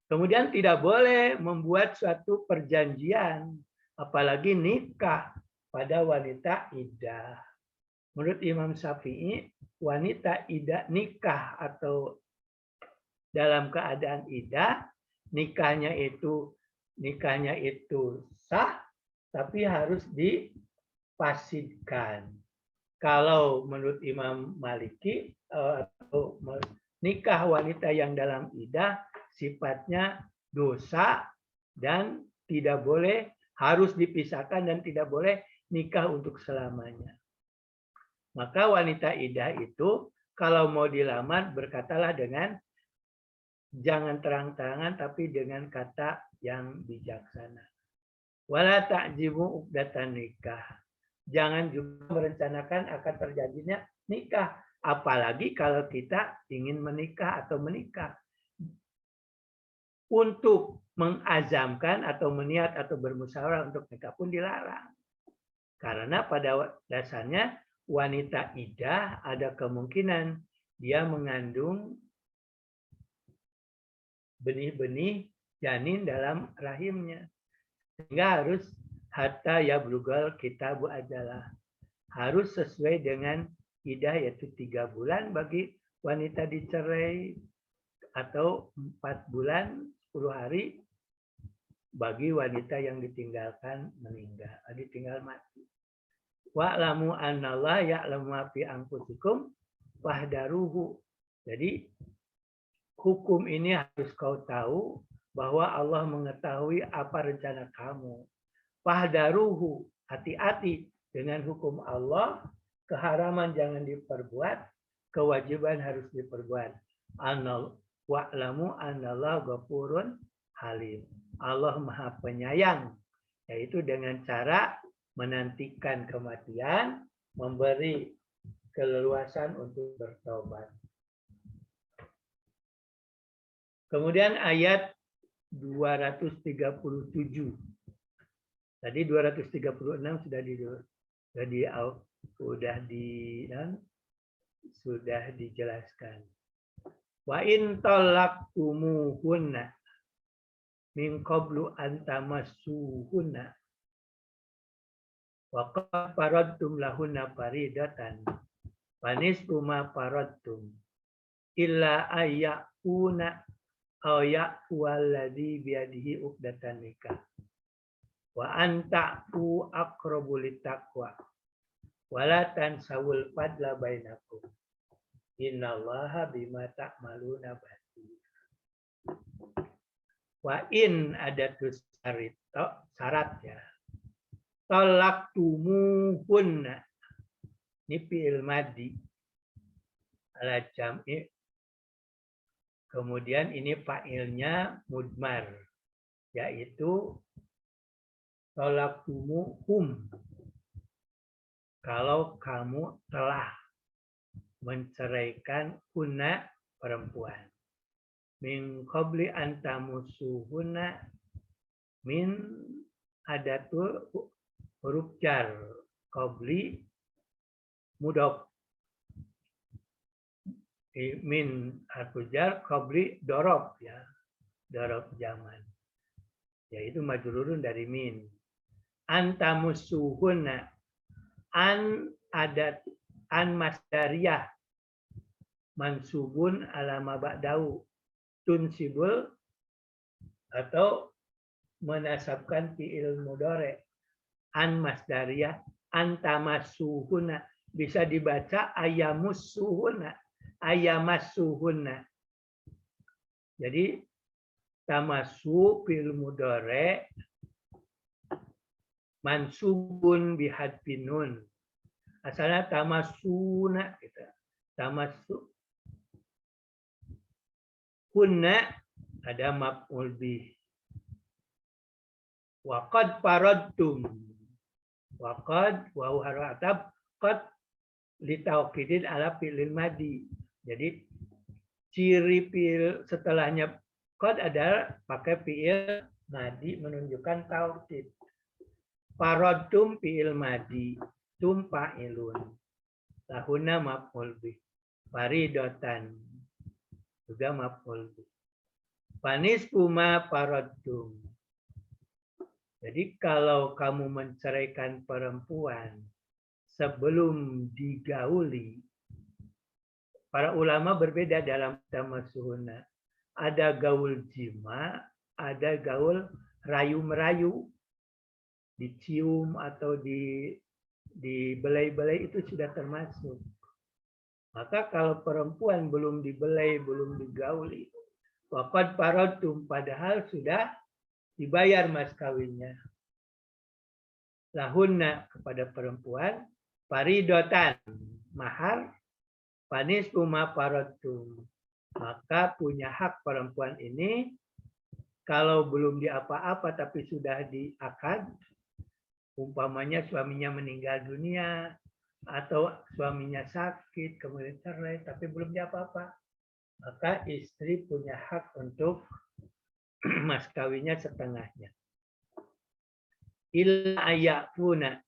Kemudian tidak boleh membuat suatu perjanjian, apalagi nikah pada wanita iddah. Menurut Imam Syafi'i, wanita iddah nikah atau dalam keadaan iddah, nikahnya itu sah, tapi harus difasidkan. Kalau menurut Imam Maliki, atau nikah wanita yang dalam iddah sifatnya dosa dan tidak boleh, harus dipisahkan dan tidak boleh nikah untuk selamanya. Maka wanita iddah itu kalau mau dilamar berkatalah dengan jangan terang-terangan tapi dengan kata yang bijaksana. Wala ta'jibu uqdatan nikah. Jangan juga merencanakan akan terjadinya nikah, apalagi kalau kita ingin menikah atau menikah. Untuk mengazamkan atau meniat atau bermusyawarah untuk nikah pun dilarang. Karena pada dasarnya wanita iddah ada kemungkinan dia mengandung benih-benih janin dalam rahimnya. Sehingga harus hatta yablugal kitabu ajalah. Harus sesuai dengan iddah yaitu 3 bulan bagi wanita dicerai atau 4 bulan 10 hari bagi wanita yang ditinggal mati. Wa'lamu annallaha ya'lamu ma fi anfusikum fahdaruhu. Jadi hukum ini harus kau tahu bahwa Allah mengetahui apa rencana kamu. Fahdaruhu, hati-hati dengan hukum Allah, keharaman jangan diperbuat, kewajiban harus diperbuat. Wa'lamu annallaha ghafurun halim. Allah Maha Penyayang, yaitu dengan cara menantikan kematian, memberi keleluasan untuk bertobat. Kemudian ayat 237. Tadi 236 sudah dijelaskan. Wa in talaqtumuhunna min qablu an tamassuhunna wa qad faradtum lahunna faridatan wa nisfu ma faradtum illa ayyakuna aw ya'waladzi biyadihi uqdatan nikah wa anta'u aqrabu littaqwa wa la tansawul fadla bainakum innallaha bima ta'maluna basir. Wa in ada syarat ya. Talaqtumuhunna. Ini fi'il madhi ala jam'i. Kemudian ini fa'ilnya mudmar, yaitu talaqtumuhum. kalau kamu telah menceraikan hunna perempuan. Min qabli an tamussuhunna, min adatul huruf jar, qabli mudhof. Min harfu jar, qabli dorob, ya, dorob zaman, yaitu majrurun dari min. Antamussuhunna, an adat, an masdariyah, mansubun alama ba'dahu, tunsibul atau menasabkan fi'il mudhari. An masdariyah, antamassuhunna, bisa dibaca ayamussuhunna, ayamassuhunna. Jadi tamassu fi'il mudhari mansubun bihadfin nun. Asalnya tamassuna, gitu. Tamassu kunna ada maf'ul bih. Wa qad faradtum. Wa qad wa harfu ataf qad litaukidin ala fi'il madi. Jadi ciri fi'il setelahnya qad adalah pakai fi'il madi menunjukkan taukid. Faradtum fi'il madi, tum fa'ilun. Lahuna maf'ul bih. Faridatan juga maf'ul bih. Fanisfu ma faradtum. Jadi kalau kamu menceraikan perempuan sebelum digauli, para ulama berbeda dalam tamassuhunna. Ada gaul jima, ada gaul rayu-merayu, dicium atau dibelai-belai, itu sudah termasuk. Maka kalau perempuan belum dibelai, belum digauli, waqad faradtum, padahal sudah dibayar mas kawinnya. Lahunna, kepada perempuan, faridatan, mahar, fanisfu ma faradtum. Maka punya hak perempuan ini, kalau belum diapa-apa tapi sudah diakad, umpamanya suaminya meninggal dunia, atau suaminya sakit, kemudian cerai, tapi belum diapa-apa, maka istri punya hak untuk mas kawinnya setengahnya. Illa ayakuna.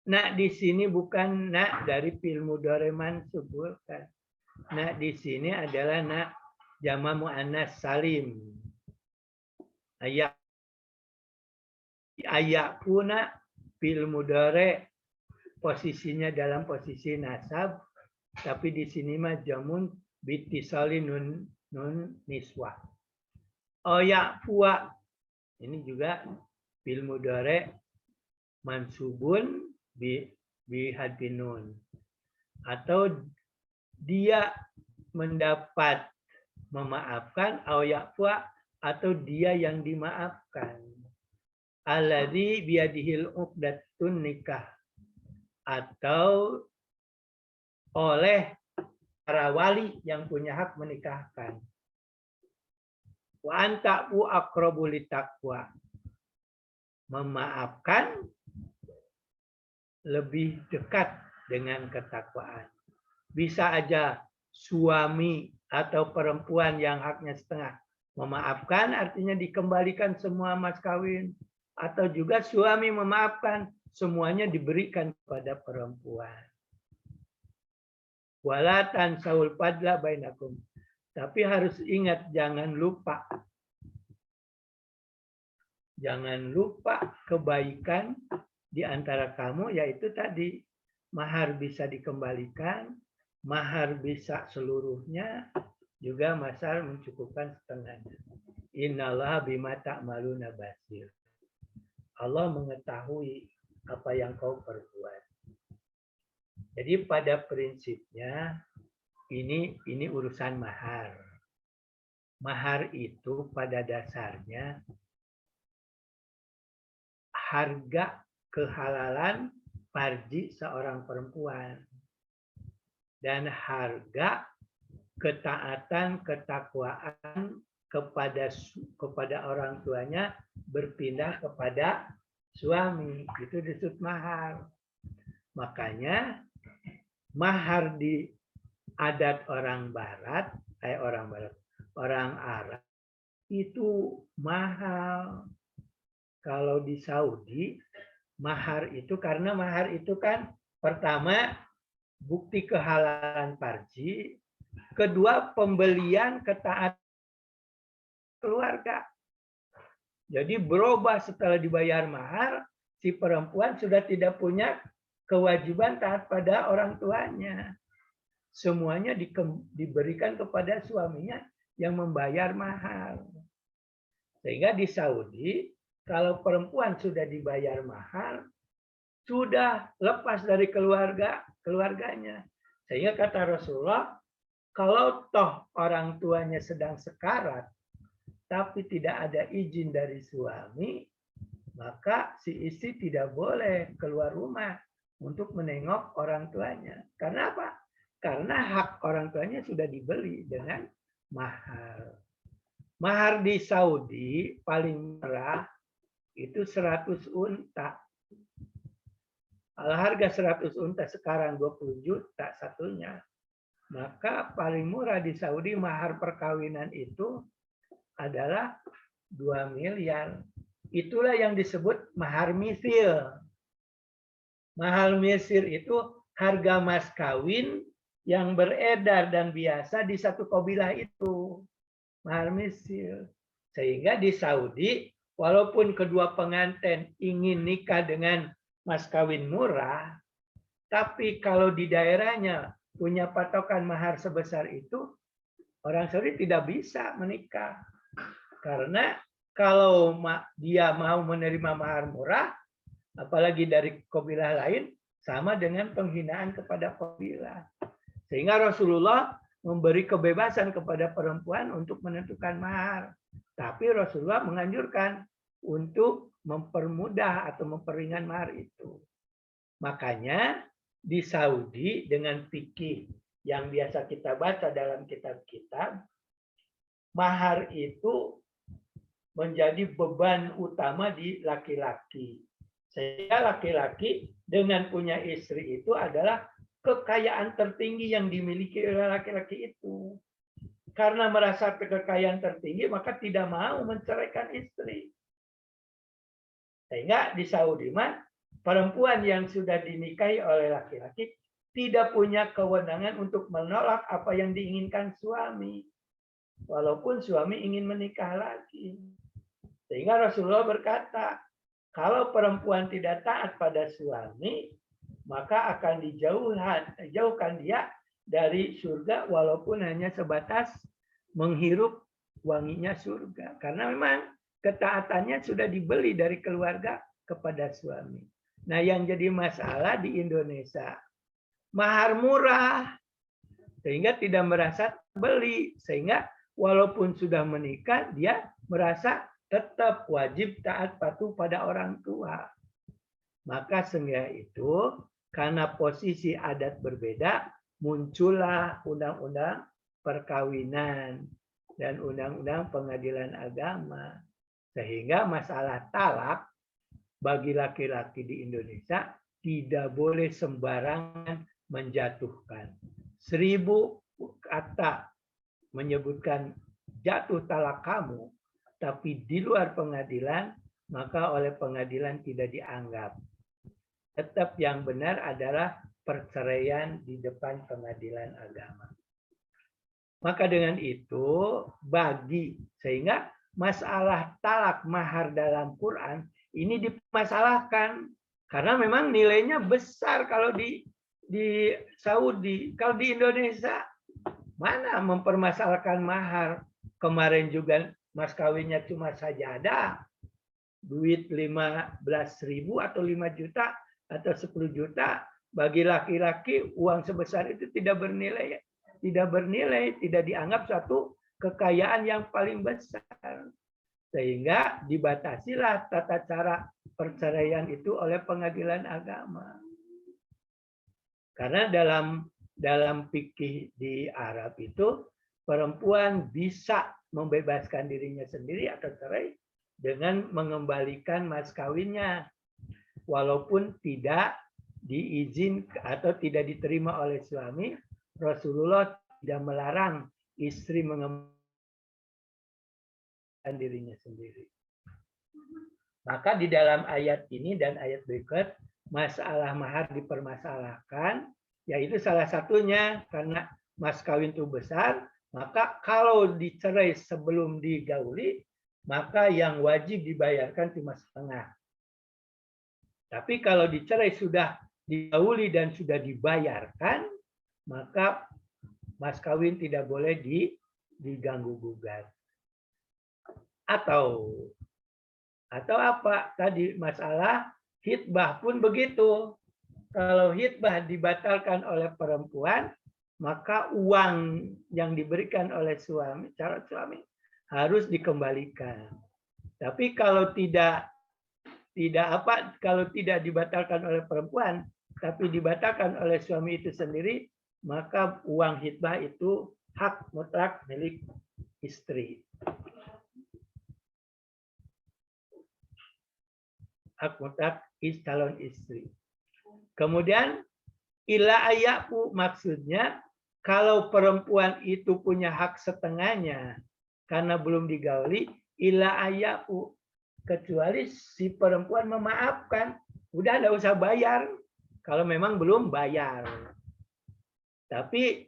Nak di sini bukan nak dari fi'il mudhari mansub, bukan. Nak di sini adalah nak jama' muannas salim. Ayakuna fi'il mudhari posisinya dalam posisi nasab, tapi di sini mah jamun bitisali nun niswah. Ayakfuwa, ini juga fi'il mudhari mansubun bihadfin nun. Atau dia mendapat memaafkan, ayakfuwa, atau dia yang dimaafkan. Alladzi biyadihil uqdatun nikah, atau oleh para wali yang punya hak menikahkan. Wa anta'u aqrabu litaqwa, memaafkan lebih dekat dengan ketakwaan. Bisa aja suami atau perempuan yang haknya setengah memaafkan, artinya dikembalikan semua mas kawin, atau juga suami memaafkan, semuanya diberikan kepada perempuan. Wala tansawul fadla bainakum. Tapi harus ingat, jangan lupa. Jangan lupa kebaikan di antara kamu, yaitu tadi mahar bisa dikembalikan, mahar bisa seluruhnya, juga mahar mencukupkan setengahnya. Innallaha bima ta'maluna basir. Allah mengetahui apa yang kau perbuat. Jadi pada prinsipnya ini urusan mahar. Mahar itu pada dasarnya harga kehalalan farji seorang perempuan dan harga ketaatan, ketakwaan kepada orang tuanya berpindah kepada suami, itu disebut mahar. Makanya mahar di adat orang Arab itu mahal. Kalau di Saudi mahar itu, karena mahar itu kan pertama bukti kehalalan farji, kedua pembelian ketaatan keluarga. Jadi berubah setelah dibayar mahar, si perempuan sudah tidak punya kewajiban taat pada orang tuanya. Semuanya diberikan kepada suaminya yang membayar mahar. Sehingga di Saudi, kalau perempuan sudah dibayar mahar, sudah lepas dari keluarganya. Sehingga kata Rasulullah, kalau toh orang tuanya sedang sekarat, tapi tidak ada izin dari suami, maka si istri tidak boleh keluar rumah untuk menengok orang tuanya. Karena apa? Karena hak orang tuanya sudah dibeli dengan mahar. Mahar di Saudi paling murah itu 100 unta. Kalau harga 100 unta sekarang 20 juta satunya, maka paling murah di Saudi mahar perkawinan itu adalah 2 miliar. Itulah yang disebut mahar misil. Mahar misil itu harga mas kawin yang beredar dan biasa di satu kabilah itu. Mahar misil. Sehingga di Saudi, walaupun kedua pengantin ingin nikah dengan mas kawin murah, tapi kalau di daerahnya punya patokan mahar sebesar itu, orang Saudi tidak bisa menikah. Karena kalau dia mau menerima mahar murah, apalagi dari kabilah lain, sama dengan penghinaan kepada kabilah. Sehingga Rasulullah memberi kebebasan kepada perempuan untuk menentukan mahar. Tapi Rasulullah menganjurkan untuk mempermudah atau memperingan mahar itu. Makanya di Saudi dengan fikih yang biasa kita baca dalam kitab-kitab, mahar itu menjadi beban utama di laki-laki. Sehingga laki-laki dengan punya istri itu adalah kekayaan tertinggi yang dimiliki oleh laki-laki itu. Karena merasa kekayaan tertinggi, maka tidak mau menceraikan istri. Sehingga di Saudi perempuan yang sudah dinikahi oleh laki-laki tidak punya kewenangan untuk menolak apa yang diinginkan suami. Walaupun suami ingin menikah lagi. Sehingga Rasulullah berkata, kalau perempuan tidak taat pada suami, maka akan dijauhkan dia dari surga walaupun hanya sebatas menghirup wanginya surga. Karena memang ketaatannya sudah dibeli dari keluarga kepada suami. Nah, yang jadi masalah di Indonesia, mahar murah, sehingga tidak merasa beli. Sehingga walaupun sudah menikah, dia merasa tetap wajib taat patuh pada orang tua. Maka sehingga itu, karena posisi adat berbeda, muncullah undang-undang perkawinan dan undang-undang pengadilan agama. Sehingga masalah talak bagi laki-laki di Indonesia tidak boleh sembarangan menjatuhkan. 1000 kata menyebutkan jatuh talak kamu, tapi di luar pengadilan, maka oleh pengadilan tidak dianggap. Tetap yang benar adalah perceraian di depan pengadilan agama. Maka dengan itu, sehingga masalah talak mahar dalam Quran ini dimasalahkan. Karena memang nilainya besar kalau di Saudi. Kalau di Indonesia, mana mempermasalahkan mahar. Kemarin juga mas kawinnya cuma sajadah. Duit 15.000 atau 5 juta atau 10 juta. Bagi laki-laki uang sebesar itu tidak bernilai, tidak dianggap suatu kekayaan yang paling besar. Sehingga dibatasilah tata cara perceraian itu oleh pengadilan agama. Karena dalam fikih di Arab itu perempuan bisa membebaskan dirinya sendiri atau cerai dengan mengembalikan mas kawinnya, walaupun tidak diizin atau tidak diterima oleh suami, Rasulullah tidak melarang istri mengembalikan dirinya sendiri. Maka di dalam ayat ini dan ayat berikut, masalah mahar dipermasalahkan, yaitu salah satunya karena mas kawin itu besar, maka kalau dicerai sebelum digauli, maka yang wajib dibayarkan cuma setengah. Tapi kalau dicerai sudah digauli dan sudah dibayarkan, maka mas kawin tidak boleh diganggu gugat. Atau apa? Tadi masalah hitbah pun begitu. Kalau hitbah dibatalkan oleh perempuan, maka uang yang diberikan oleh calon suami harus dikembalikan. Tapi kalau kalau tidak dibatalkan oleh perempuan, tapi dibatalkan oleh suami itu sendiri, maka uang hitbah itu hak mutlak milik istri. Hak mutlak calon istri. Kemudian ila ayaku, maksudnya kalau perempuan itu punya hak setengahnya karena belum digauli, ila ayaku, kecuali si perempuan memaafkan, udah enggak usah bayar kalau memang belum bayar. Tapi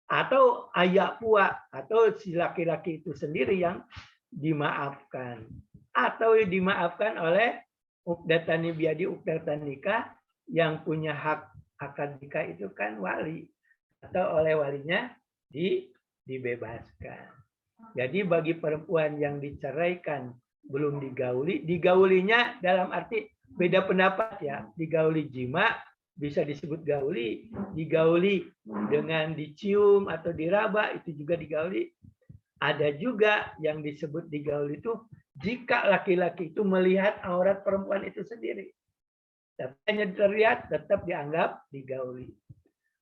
atau ayak pua, atau si laki-laki itu sendiri yang dimaafkan, atau dimaafkan oleh uqdatani biadi uqdatan nikah, yang punya hak akad nikah itu kan wali, atau oleh walinya dibebaskan. Jadi bagi perempuan yang diceraikan belum digauli, digaulinya dalam arti beda pendapat ya, digauli jima bisa disebut gauli, digauli dengan dicium atau diraba itu juga digauli. Ada juga yang disebut digauli itu jika laki-laki itu melihat aurat perempuan itu sendiri. Tapi hanya terlihat tetap dianggap digauli.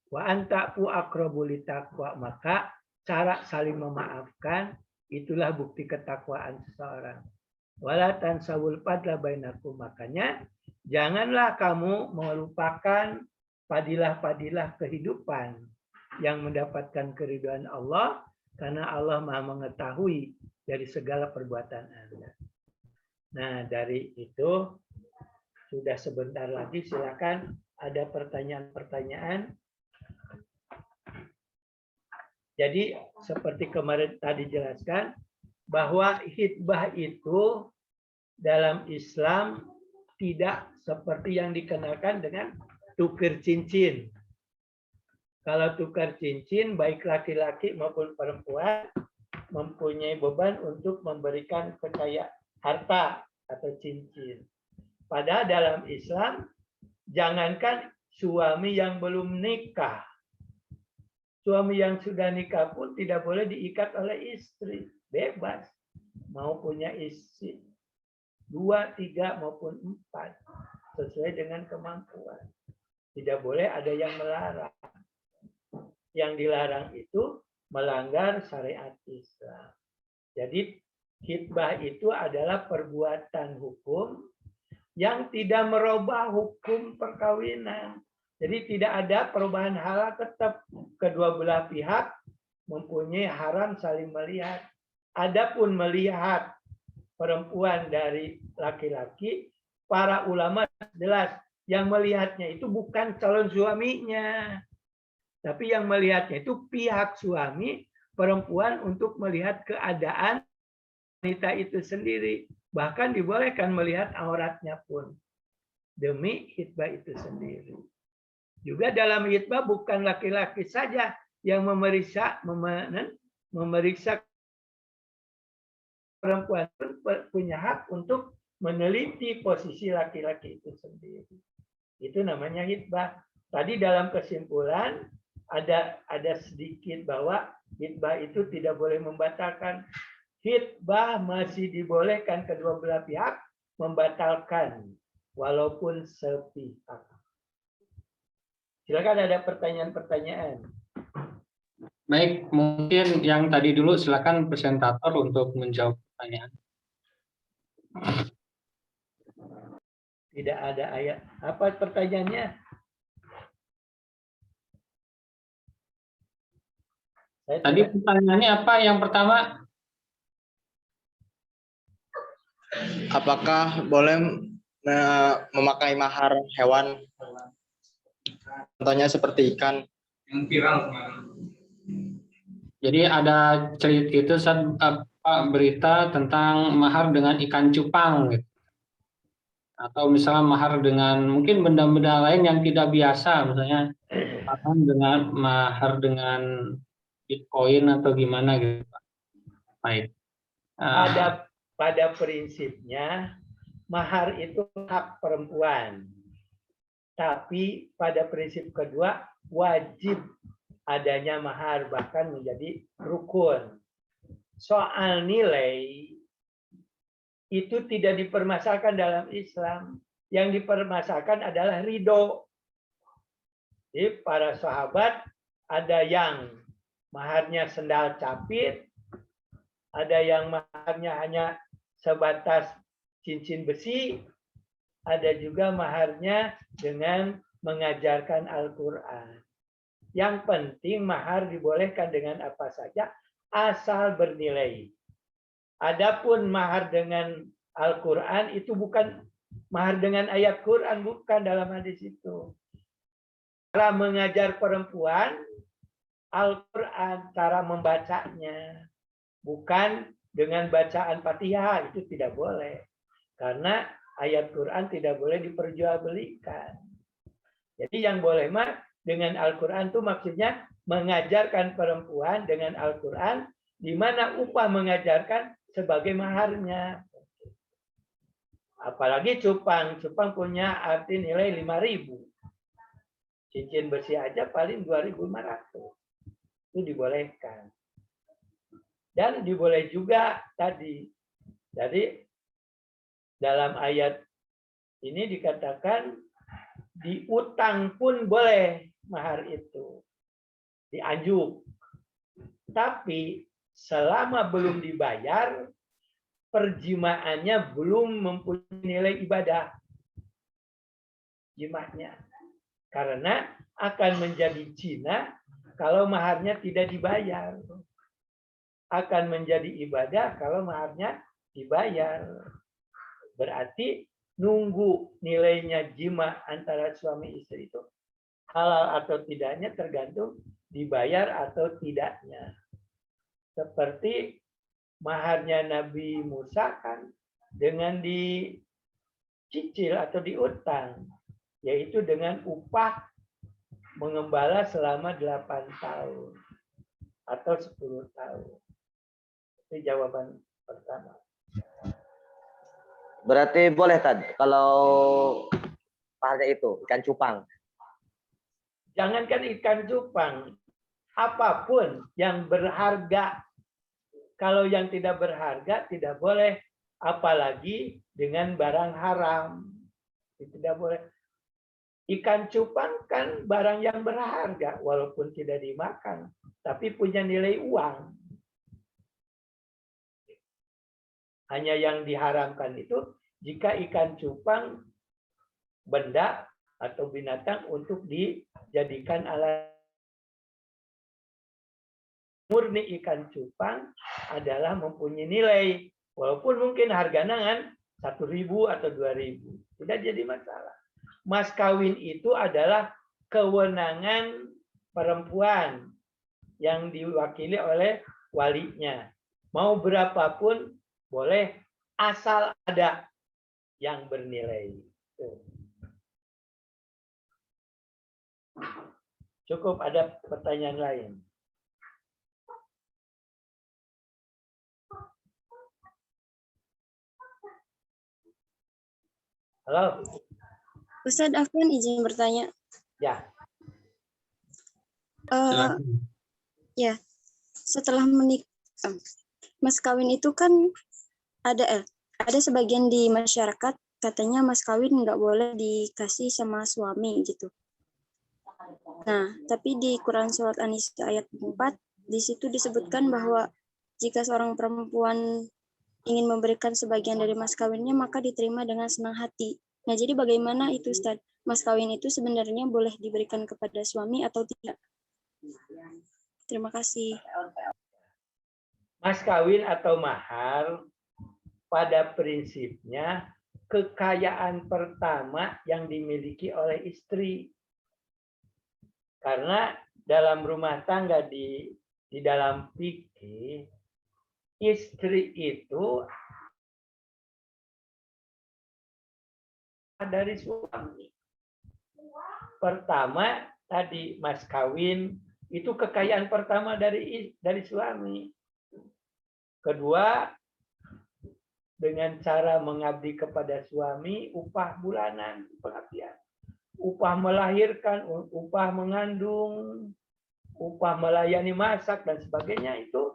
Wa anta'fu aqrabu litaqwa, maka cara saling memaafkan itulah bukti ketakwaan seseorang. Wala tansawul fadla bainakum, makanya janganlah kamu melupakan fadilah-fadilah kehidupan yang mendapatkan keridhaan Allah, karena Allah Maha mengetahui dari segala perbuatan Anda. Nah, dari itu sudah sebentar lagi, silakan ada pertanyaan-pertanyaan. Jadi seperti kemarin tadi jelaskan bahwa hitbah itu dalam Islam tidak seperti yang dikenalkan dengan tukar cincin. Kalau tukar cincin, baik laki-laki maupun perempuan mempunyai beban untuk memberikan kekayaan harta atau cincin. Padahal dalam Islam, jangankan suami yang belum nikah, suami yang sudah nikah pun tidak boleh diikat oleh istri, bebas. Mau punya istri 2, 3 maupun 4 sesuai dengan kemampuan. Tidak boleh ada yang melarang. Yang dilarang itu melanggar syariat Islam. Jadi hitbah itu adalah perbuatan hukum yang tidak merubah hukum perkawinan. Jadi tidak ada perubahan halal, tetap kedua belah pihak mempunyai haram saling melihat. Adapun melihat perempuan dari laki-laki, para ulama jelas yang melihatnya itu bukan calon suaminya, tapi yang melihatnya itu pihak suami perempuan untuk melihat keadaan wanita itu sendiri. Bahkan dibolehkan melihat auratnya pun demi hitbah itu sendiri. Juga dalam hitbah bukan laki-laki saja yang memeriksa perempuan punya hak untuk meneliti posisi laki-laki itu sendiri. Itu namanya hitbah. Tadi dalam kesimpulan ada sedikit bahwa hitbah itu tidak boleh membatalkan. Hitbah masih dibolehkan kedua belah pihak membatalkan walaupun sepihak. Silakan ada pertanyaan-pertanyaan. Baik, mungkin yang tadi dulu silakan presentator untuk menjawab pertanyaan. Tidak ada ayat. Apa pertanyaannya? Tadi pertanyaannya apa yang pertama? Apakah boleh memakai mahar hewan? Contohnya seperti ikan. Yang viral kemarin. Jadi ada cerita itu berita tentang mahar dengan ikan cupang gitu. Atau misalnya mahar dengan mungkin benda-benda lain yang tidak biasa, misalnya dengan mahar dengan Bitcoin atau gimana gitu. Baik. Pada prinsipnya mahar itu hak perempuan. Tapi pada prinsip kedua wajib adanya mahar, bahkan menjadi rukun. Soal nilai itu tidak dipermasalahkan dalam Islam. Yang dipermasalahkan adalah ridho. Jadi para sahabat ada yang maharnya sendal capit, ada yang maharnya hanya sebatas cincin besi, ada juga maharnya dengan mengajarkan Al-Quran. Yang penting mahar dibolehkan dengan apa saja, asal bernilai. Adapun mahar dengan Al-Quran itu bukan mahar dengan ayat Quran, bukan dalam hadis itu. Cara mengajar perempuan, Al-Quran, cara membacanya. Bukan dengan bacaan Fatihah, itu tidak boleh. Karena ayat Quran tidak boleh diperjualbelikan. Jadi yang boleh mah dengan Al-Quran itu maksudnya mengajarkan perempuan dengan Al-Quran, di mana upah mengajarkan sebagai maharnya. Apalagi cupang. Cupang punya arti nilai 5.000. Cincin besi aja paling 2.500. Itu dibolehkan. Dan diboleh juga tadi. Jadi dalam ayat ini dikatakan diutang pun boleh mahar itu. Diajuk. Tapi selama belum dibayar, perjimaannya belum mempunyai nilai ibadah. Jimatnya. Karena akan menjadi zina kalau maharnya tidak dibayar. Akan menjadi ibadah kalau maharnya dibayar. Berarti nunggu nilainya jima antara suami istri itu halal atau tidaknya tergantung dibayar atau tidaknya. Seperti maharnya Nabi Musa kan dengan dicicil atau diutang, yaitu dengan upah mengembala selama 8 tahun atau 10 tahun. Itu jawaban pertama. Berarti boleh Tad kalau maharnya itu ikan cupang. Jangankan ikan cupang, apapun yang berharga. Kalau yang tidak berharga tidak boleh, apalagi dengan barang haram. Tidak boleh. Ikan cupang kan barang yang berharga, walaupun tidak dimakan, tapi punya nilai uang. Hanya yang diharamkan itu jika ikan cupang benda atau binatang untuk dijadikan alat. Murni ikan cupang adalah mempunyai nilai, walaupun mungkin harganya kan 1.000 atau 2.000, tidak jadi masalah. Mas kawin itu adalah kewenangan perempuan yang diwakili oleh walinya. Mau berapapun boleh, asal ada yang bernilai. Cukup, ada pertanyaan lain? Halo. Ustadz Afwan izin bertanya. Ya. Ya, setelah menikah, mas kawin itu kan ada sebagian di masyarakat katanya mas kawin nggak boleh dikasih sama suami gitu. Nah, tapi di Quran surat An-Nisa ayat 4 di situ disebutkan bahwa jika seorang perempuan ingin memberikan sebagian dari mas kawinnya maka diterima dengan senang hati. Nah, jadi bagaimana itu Ustaz? Mas kawin itu sebenarnya boleh diberikan kepada suami atau tidak? Terima kasih. Mas kawin atau mahar pada prinsipnya kekayaan pertama yang dimiliki oleh istri. Karena dalam rumah tangga di dalam fikih, istri itu dari suami. Pertama tadi mas kawin itu kekayaan pertama dari suami. Kedua, dengan cara mengabdi kepada suami, upah bulanan, pengabdian. Upah melahirkan, upah mengandung, upah melayani masak, dan sebagainya itu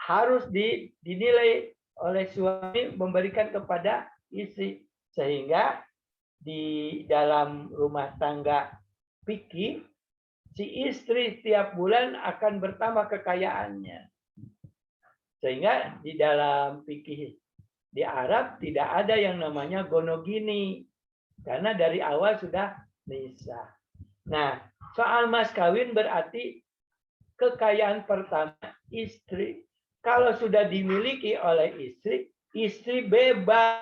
harus dinilai oleh suami memberikan kepada istri. Sehingga di dalam rumah tangga fikih, si istri setiap bulan akan bertambah kekayaannya. Sehingga di dalam fikih di Arab tidak ada yang namanya gonogini. Karena dari awal sudah nisah. Nah, soal mas kawin berarti kekayaan pertama istri. Kalau sudah dimiliki oleh istri, istri bebas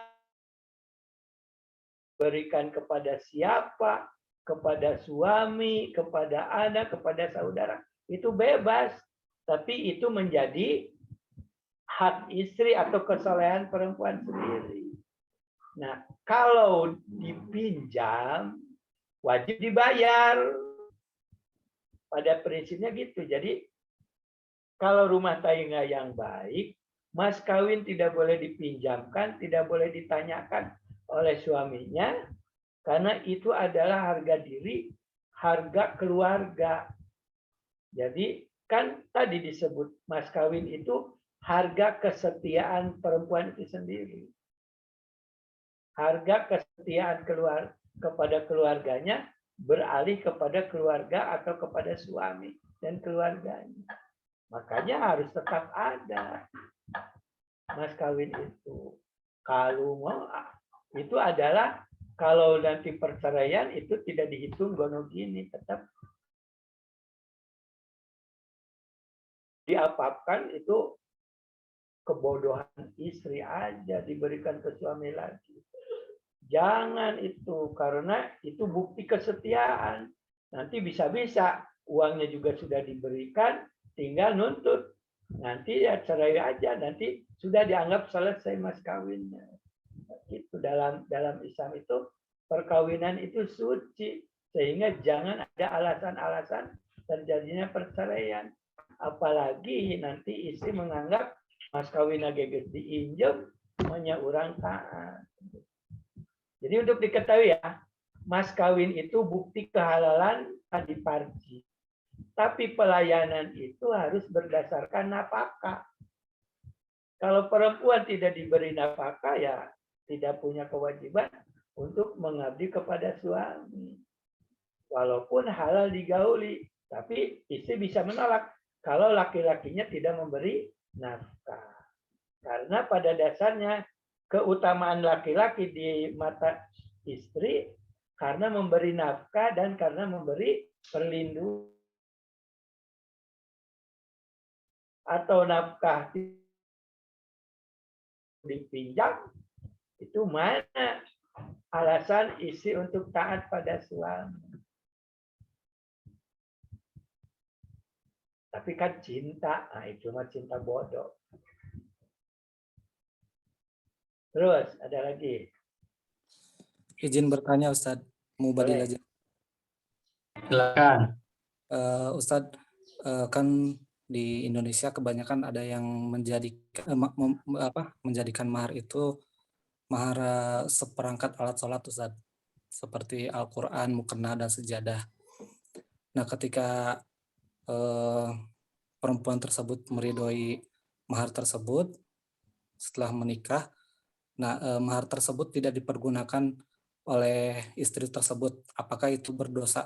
berikan kepada siapa, kepada suami, kepada anak, kepada saudara. Itu bebas. Tapi itu menjadi hak istri atau kesolehan perempuan sendiri. Nah, kalau dipinjam, wajib dibayar. Pada prinsipnya gitu. Jadi, kalau rumah tangga yang baik, mas kawin tidak boleh dipinjamkan, tidak boleh ditanyakan oleh suaminya, karena itu adalah harga diri, harga keluarga. Jadi, kan tadi disebut mas kawin itu harga kesetiaan perempuan itu sendiri. Harga kesetiaan kepada keluarganya beralih kepada keluarga atau kepada suami dan keluarganya. Makanya harus tetap ada mas kawin itu. Kalau mau itu adalah kalau nanti perceraian itu tidak dihitung gonogini, tetap diapapkan itu kebodohan istri aja diberikan ke suami lagi. Jangan itu, karena itu bukti kesetiaan. Nanti bisa-bisa uangnya juga sudah diberikan, tinggal nuntut. Nanti ya cerai aja, nanti sudah dianggap selesai mas kawinnya. Itu dalam Islam itu perkawinan itu suci, sehingga jangan ada alasan-alasan terjadinya perceraian. Apalagi nanti istri menganggap mas kawin geges diinjem, hanya orang taat. Jadi untuk diketahui ya, mas kawin itu bukti kehalalan adiparji. Tapi pelayanan itu harus berdasarkan nafkah. Kalau perempuan tidak diberi nafkah, ya tidak punya kewajiban untuk mengabdi kepada suami. Walaupun halal digauli, tapi istri bisa menolak kalau laki-lakinya tidak memberi nafkah. Karena pada dasarnya keutamaan laki-laki di mata istri karena memberi nafkah dan karena memberi perlindungan. Atau nafkah dipinjam, itu mana alasan istri untuk taat pada suami. Tapi kan cinta, nah itu mah cinta bodoh. Terus ada lagi. Izin bertanya Ustadz, mau badil aja. Silakan. Ustadz, kan di Indonesia kebanyakan ada yang menjadikan mahar itu mahar seperangkat alat sholat Ustadz, seperti Al-Quran, mukena, dan sejadah. Nah, ketika perempuan tersebut meridhoi mahar tersebut setelah menikah, nah mahar tersebut tidak dipergunakan oleh istri tersebut, apakah itu berdosa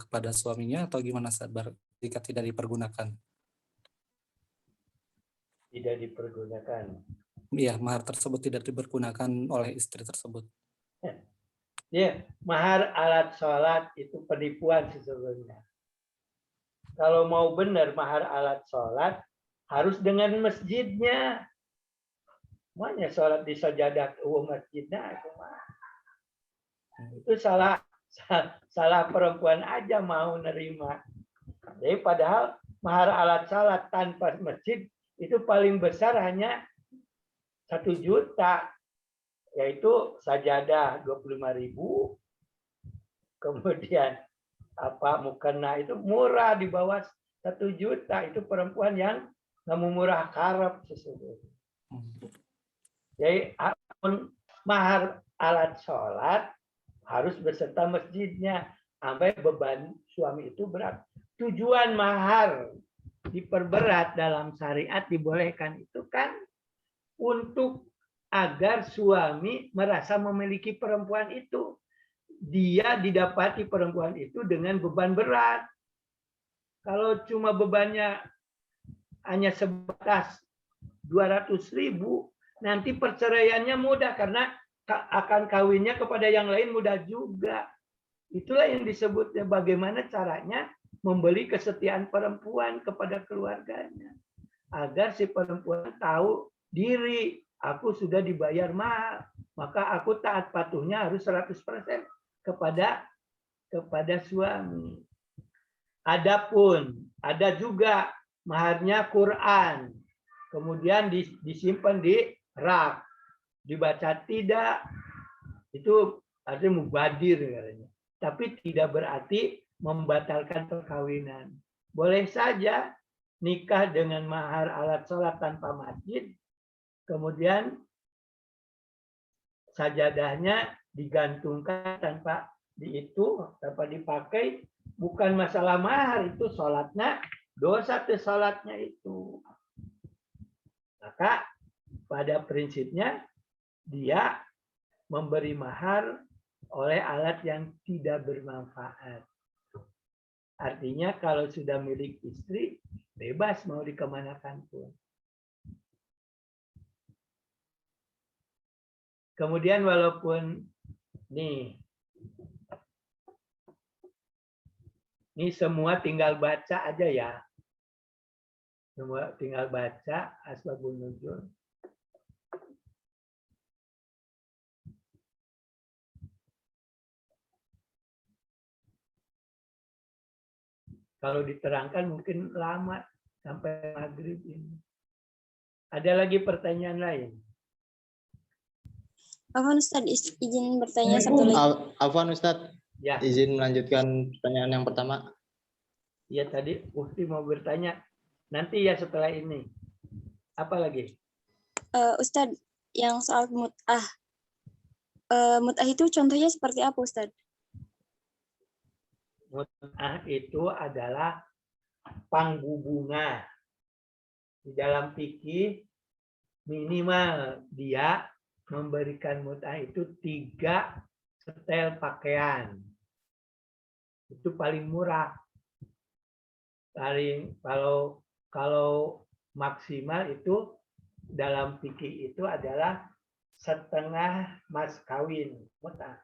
kepada suaminya atau gimana sabar jika tidak dipergunakan? Tidak dipergunakan. Iya, mahar tersebut tidak dipergunakan oleh istri tersebut. Ya, mahar alat sholat itu penipuan sesungguhnya. Kalau mau benar mahar alat sholat, harus dengan masjidnya. Makanya sholat di sajadah masjidnya itu salah perempuan aja mau nerima. Jadi padahal mahar alat sholat tanpa masjid itu paling besar hanya 1 juta, yaitu sajadah 25.000, kemudian mukena itu murah di bawah 1 juta, itu perempuan yang nggak mau murah karep sesungguhnya. Jadi mahar alat sholat harus beserta masjidnya, sampai beban suami itu berat. Tujuan mahar diperberat dalam syariat dibolehkan itu kan untuk agar suami merasa memiliki perempuan itu. Dia didapati perempuan itu dengan beban berat. Kalau cuma bebannya hanya sebatas 200.000, nanti perceraiannya mudah karena akan kawinnya kepada yang lain mudah juga. Itulah yang disebutnya bagaimana caranya membeli kesetiaan perempuan kepada keluarganya. Agar si perempuan tahu diri, aku sudah dibayar mahar, maka aku taat patuhnya harus 100% kepada suami. Adapun ada juga maharnya Quran, kemudian disimpan di rak, dibaca tidak, itu artinya mubadir katanya. Tapi tidak berarti membatalkan perkawinan. Boleh saja nikah dengan mahar alat sholat tanpa masjid, kemudian sajadahnya digantungkan tanpa dipakai, bukan masalah mahar, itu sholatnya dosa ke sholatnya itu. Maka pada prinsipnya dia memberi mahar oleh alat yang tidak bermanfaat. Artinya kalau sudah milik istri, bebas mau dikemanakan pun. Kemudian walaupun ini semua tinggal baca aja ya. Semua tinggal baca asbabun nuzul. Kalau diterangkan mungkin lama sampai maghrib ini. Ada lagi pertanyaan lain? Afwan Ustaz, izin bertanya satu lagi. Afwan Ustaz, ya. Izin melanjutkan pertanyaan yang pertama. Ya tadi Ufti mau bertanya. Nanti ya setelah ini. Apa lagi? Ustaz, yang soal mut'ah. Mut'ah itu contohnya seperti apa Ustaz? Mut'ah itu adalah panggubungan. Di dalam fikih minimal dia memberikan mut'ah itu 3 setel pakaian. Itu paling murah. Kalau maksimal itu dalam fikih itu adalah setengah mas kawin mut'ah.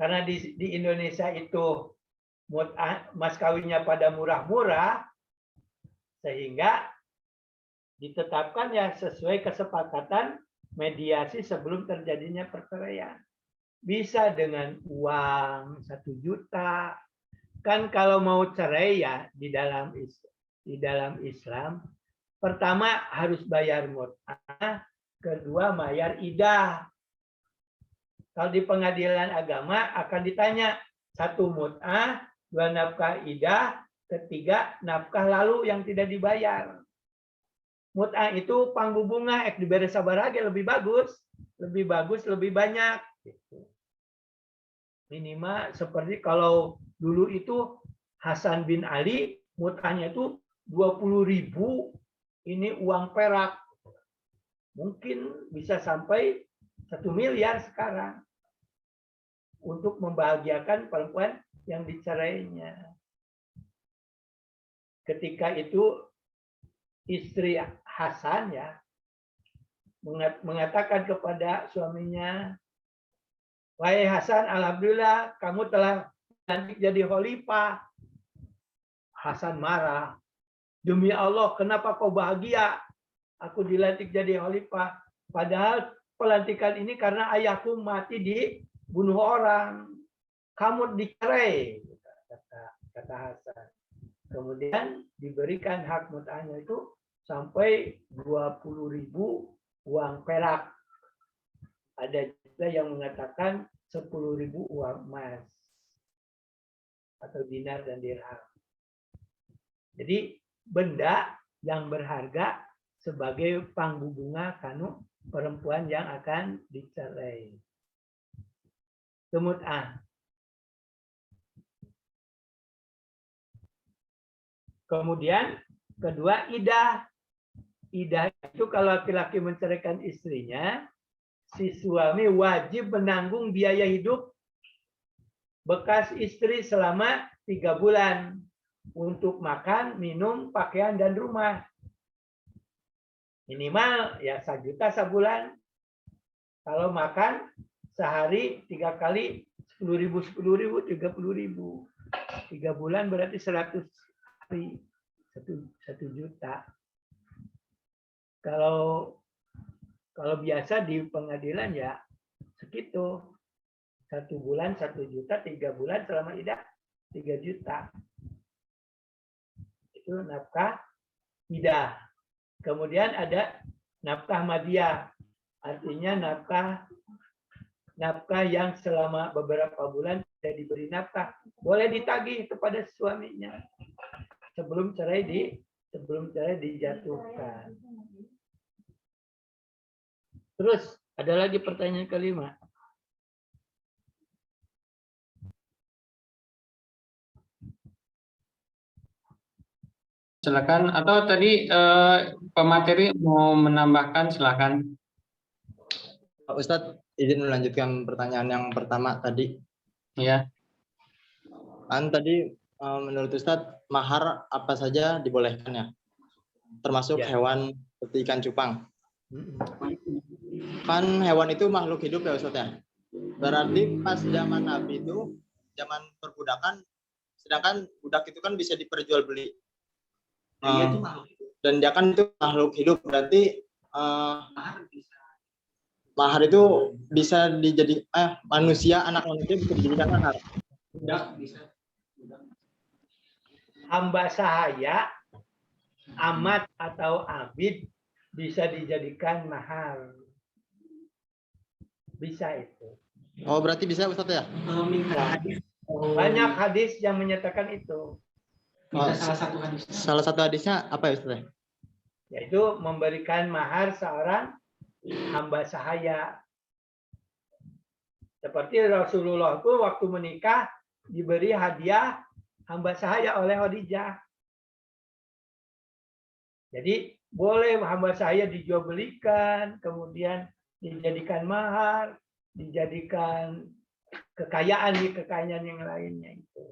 Karena di Indonesia itu mas kawinnya pada murah-murah, sehingga ditetapkan ya sesuai kesepakatan mediasi sebelum terjadinya perceraian. Bisa dengan uang 1 juta. Kan kalau mau cerai ya di dalam Islam, pertama harus bayar mut'ah, kedua bayar idah. Kalau di pengadilan agama akan ditanya 1 mut'ah, 2 nafkah idah, ketiga nafkah lalu yang tidak dibayar. Mut'ah itu panggubungan diberi sabarage lebih bagus, lebih banyak. Minimal seperti kalau dulu itu Hasan bin Ali mut'ahnya itu 20.000, ini uang perak. Mungkin bisa sampai 1 miliar sekarang untuk membahagiakan perempuan yang dicerainya. Ketika itu istri Hasan ya mengatakan kepada suaminya, Wahai Hasan, alhamdulillah kamu telah dilantik jadi khalifah. Hasan marah. Demi Allah, kenapa kau bahagia? Aku dilantik jadi khalifah. Padahal pelantikan ini karena ayahku mati dibunuh orang. Kamu dicerai, kata Hasan. Kemudian diberikan hak mut'ahnya itu sampai 20.000 uang perak. Ada juga yang mengatakan 10.000 uang emas atau dinar dan dirham. Jadi benda yang berharga sebagai pangbubunga kanu perempuan yang akan dicerai. Mut'ah. Kemudian kedua idah. Idah itu kalau laki-laki menceraikan istrinya, si suami wajib menanggung biaya hidup bekas istri selama 3 bulan untuk makan, minum, pakaian, dan rumah. Minimal ya 1 juta sebulan. Kalau makan sehari 3 kali 10.000, 10.000, 30.000. 3 bulan berarti 100 hari, 1 juta. Kalau biasa di pengadilan ya segitu. 1 bulan 1 juta, 3 bulan selama idah 3 juta. Itu nafkah idah. Kemudian ada nafkah madiyah. Artinya nafkah yang selama beberapa bulan tidak diberi nafkah. Boleh ditagih kepada suaminya sebelum cerai dijatuhkan. Terus ada lagi pertanyaan kelima. Silakan. Atau tadi pemateri mau menambahkan, silakan. Pak Ustadz, izin melanjutkan pertanyaan yang pertama tadi. Ya. Kan tadi menurut Ustadz, mahar apa saja dibolehkan ya? Termasuk Ya. hewan seperti ikan cupang. Kan hewan itu makhluk hidup ya Ustadz ya? Berarti pas zaman Nabi itu, zaman perbudakan, sedangkan budak itu kan bisa diperjualbeli. Dan dia kan itu makhluk hidup, berarti mahar itu bisa dijadikan manusia, anak manusia bisa dijadikan mahar. Hamba sahaya, amat atau abid bisa dijadikan mahar. Bisa itu. Oh, berarti bisa Ustadz ya? Banyak hadis yang menyatakan itu. Salah satu hadisnya apa ya Ustadz? Yaitu memberikan mahar seorang hamba sahaya. Seperti Rasulullah itu waktu menikah diberi hadiah hamba sahaya oleh Khadijah. Jadi boleh hamba sahaya dijual belikan, kemudian dijadikan mahar, dijadikan kekayaan yang lainnya itu.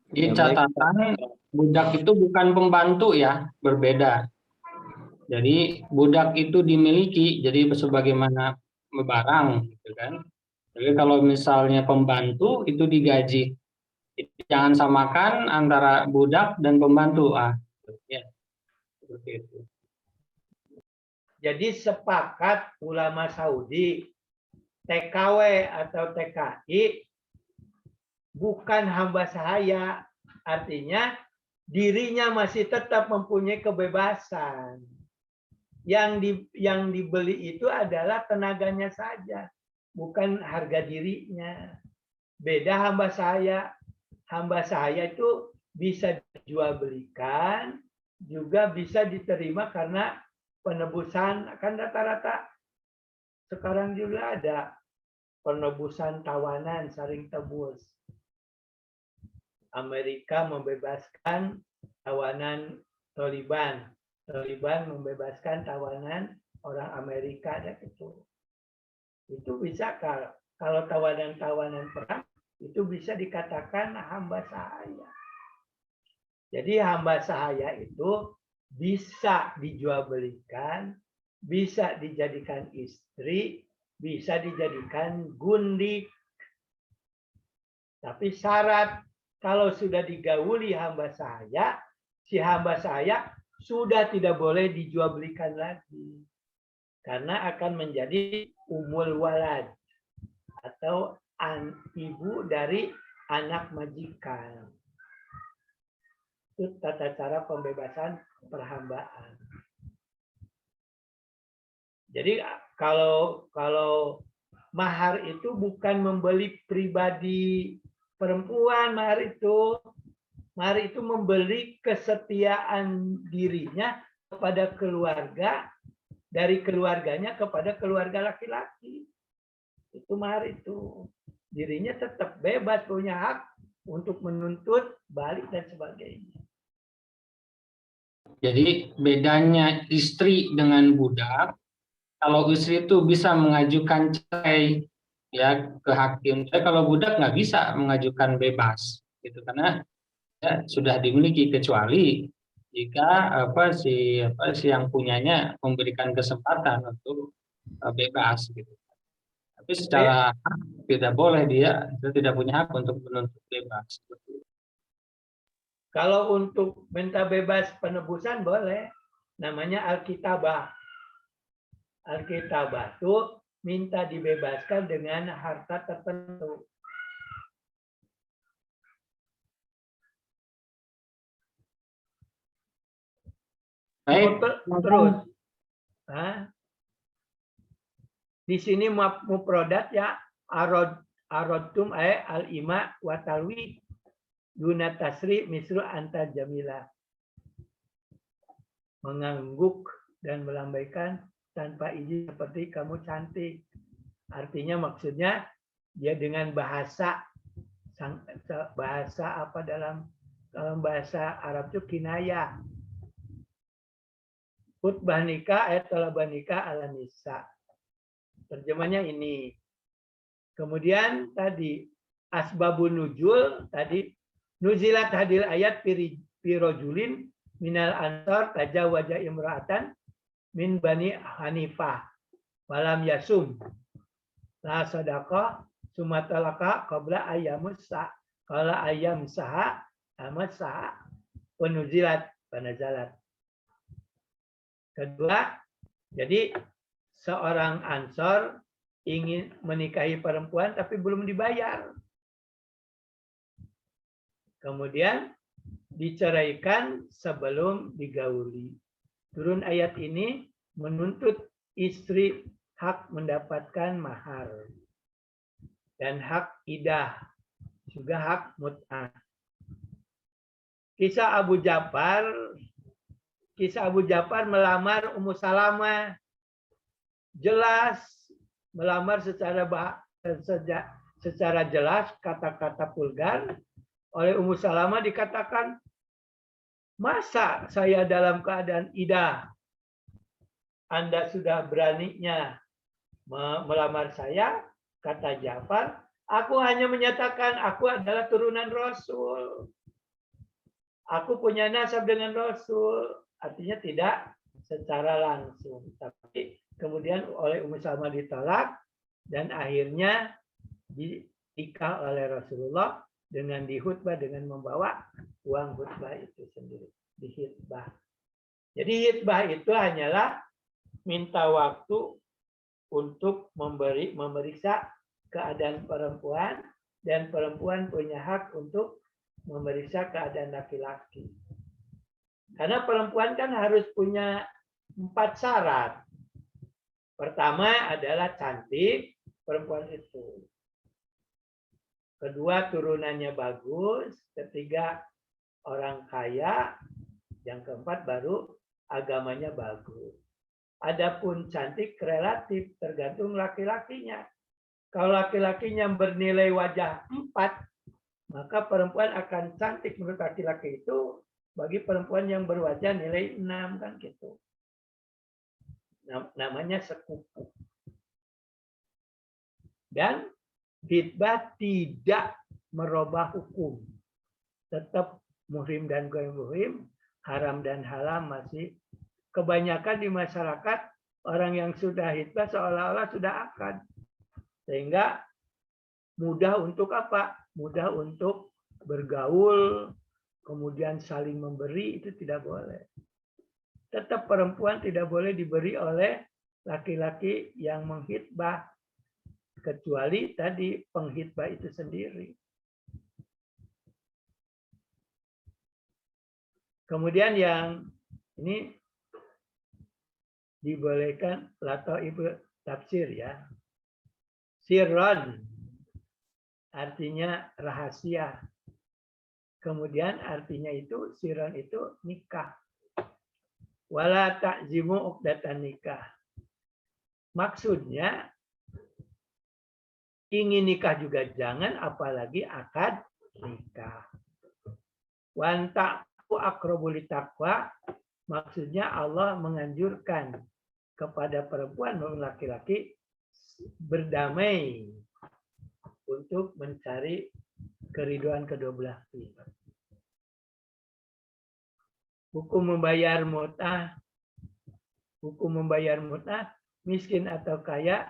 Di catatan budak itu bukan pembantu ya, berbeda. Jadi budak itu dimiliki, jadi sebagaimana barang, gitu kan. Jadi kalau misalnya pembantu itu digaji, jangan samakan antara budak dan pembantu. Ya, seperti itu. Jadi sepakat ulama Saudi, TKW atau TKI bukan hamba sahaya, artinya dirinya masih tetap mempunyai kebebasan. Yang dibeli itu adalah tenaganya saja, bukan harga dirinya. Beda hamba sahaya. Hamba sahaya itu bisa dijual belikan, juga bisa diterima karena penebusan. Kan rata-rata sekarang juga ada penebusan tawanan, saling tebus. Amerika membebaskan tawanan Taliban. Taliban membebaskan tawanan orang Amerika dan itu. Itu bisa kalau tawanan-tawanan perang itu bisa dikatakan hamba sahaya. Jadi hamba sahaya itu bisa dijual belikan, bisa dijadikan istri, bisa dijadikan gundik. Tapi syarat kalau sudah digauli hamba saya, si hamba saya sudah tidak boleh dijual belikan lagi. Karena akan menjadi umul walad atau ibu dari anak majikan. Itu tata cara pembebasan perhambaan. Jadi kalau mahar itu bukan membeli pribadi perempuan, mahar itu membeli kesetiaan dirinya kepada keluarga, dari keluarganya kepada keluarga laki-laki. Itu mahar itu. Dirinya tetap bebas, punya hak untuk menuntut balik dan sebagainya. Jadi bedanya istri dengan budak, kalau istri itu bisa mengajukan cerai ya ke hakim, tapi kalau budak nggak bisa mengajukan bebas, gitu karena ya, sudah dimiliki, kecuali jika si yang punyanya memberikan kesempatan untuk bebas, gitu. Tapi secara hak tidak boleh, dia tidak punya hak untuk menuntut bebas. Kalau untuk minta bebas penebusan boleh, namanya Alkitabah. Alkitabah itu minta dibebaskan dengan harta tertentu. Baik. Terus, di sini mufradat ya arodtum al-ima watalwi duna tasri misru anta jamila. Mengangguk dan melambaikan tanpa izin seperti kamu cantik. Artinya maksudnya dia dengan bahasa apa dalam bahasa Arab itu kinayah. Khutbah nikah ayat talabah nikah ala nisa. Terjemahnya ini. Kemudian tadi asbabun nuzul tadi nuzilat hadil ayat pirojulin minal ansar tajawaja imra'atan min bani Hanifah walam yasum la sadaqah sumatalaka qabla ayyamusa qala ayyam saha amat saha penuzilat panazalat. Kedua, jadi seorang ansor ingin menikahi perempuan tapi belum dibayar. Kemudian diceraikan sebelum digauli. Turun ayat ini menuntut istri hak mendapatkan mahar dan hak idah, juga hak mut'ah. Kisah Abu Ja'far melamar Ummu Salamah, jelas melamar secara jelas, kata-kata vulgar. Oleh Ummu Salamah dikatakan, masa saya dalam keadaan idah, Anda sudah beraninya melamar saya? Kata Ja'far, aku hanya menyatakan aku adalah turunan Rasul. Aku punya nasab dengan Rasul. Artinya tidak secara langsung. Tapi kemudian oleh Ummu Salamah ditolak dan akhirnya dinikah oleh Rasulullah dengan dihutbah dengan membawa uang hutbah itu sendiri, dihitbah. Jadi hitbah itu hanyalah minta waktu untuk memeriksa keadaan perempuan dan perempuan punya hak untuk memeriksa keadaan laki-laki. Karena perempuan kan harus punya 4 syarat. Pertama adalah cantik perempuan itu. Kedua, turunannya bagus. Ketiga, orang kaya. Yang keempat, baru agamanya bagus. Adapun cantik relatif, tergantung laki-lakinya. Kalau laki-lakinya bernilai wajah 4, maka perempuan akan cantik menurut laki-laki itu bagi perempuan yang berwajah nilai 6, kan gitu. Namanya sekufu. Dan hitbah tidak merubah hukum. Tetap muhrim dan ghair muhrim, haram dan halal masih. Kebanyakan di masyarakat Orang yang sudah hitbah seolah-olah sudah akad. Sehingga mudah untuk apa? Mudah untuk bergaul, kemudian saling memberi, itu tidak boleh. Tetap perempuan tidak boleh diberi oleh laki-laki yang menghitbah, kecuali tadi penghitbah itu sendiri. Kemudian yang ini dibolehkan ibu tafsir ya. Sirron artinya rahasia. Kemudian artinya itu sirron itu nikah. Wala ta'zimu uqdatan nikah. Maksudnya ingin nikah juga jangan, apalagi akad nikah. Wanta akrobuli taqwa, maksudnya Allah menganjurkan kepada perempuan maupun laki-laki berdamai untuk mencari keriduan kedua belah pihak. Hukum membayar mut'ah, miskin atau kaya,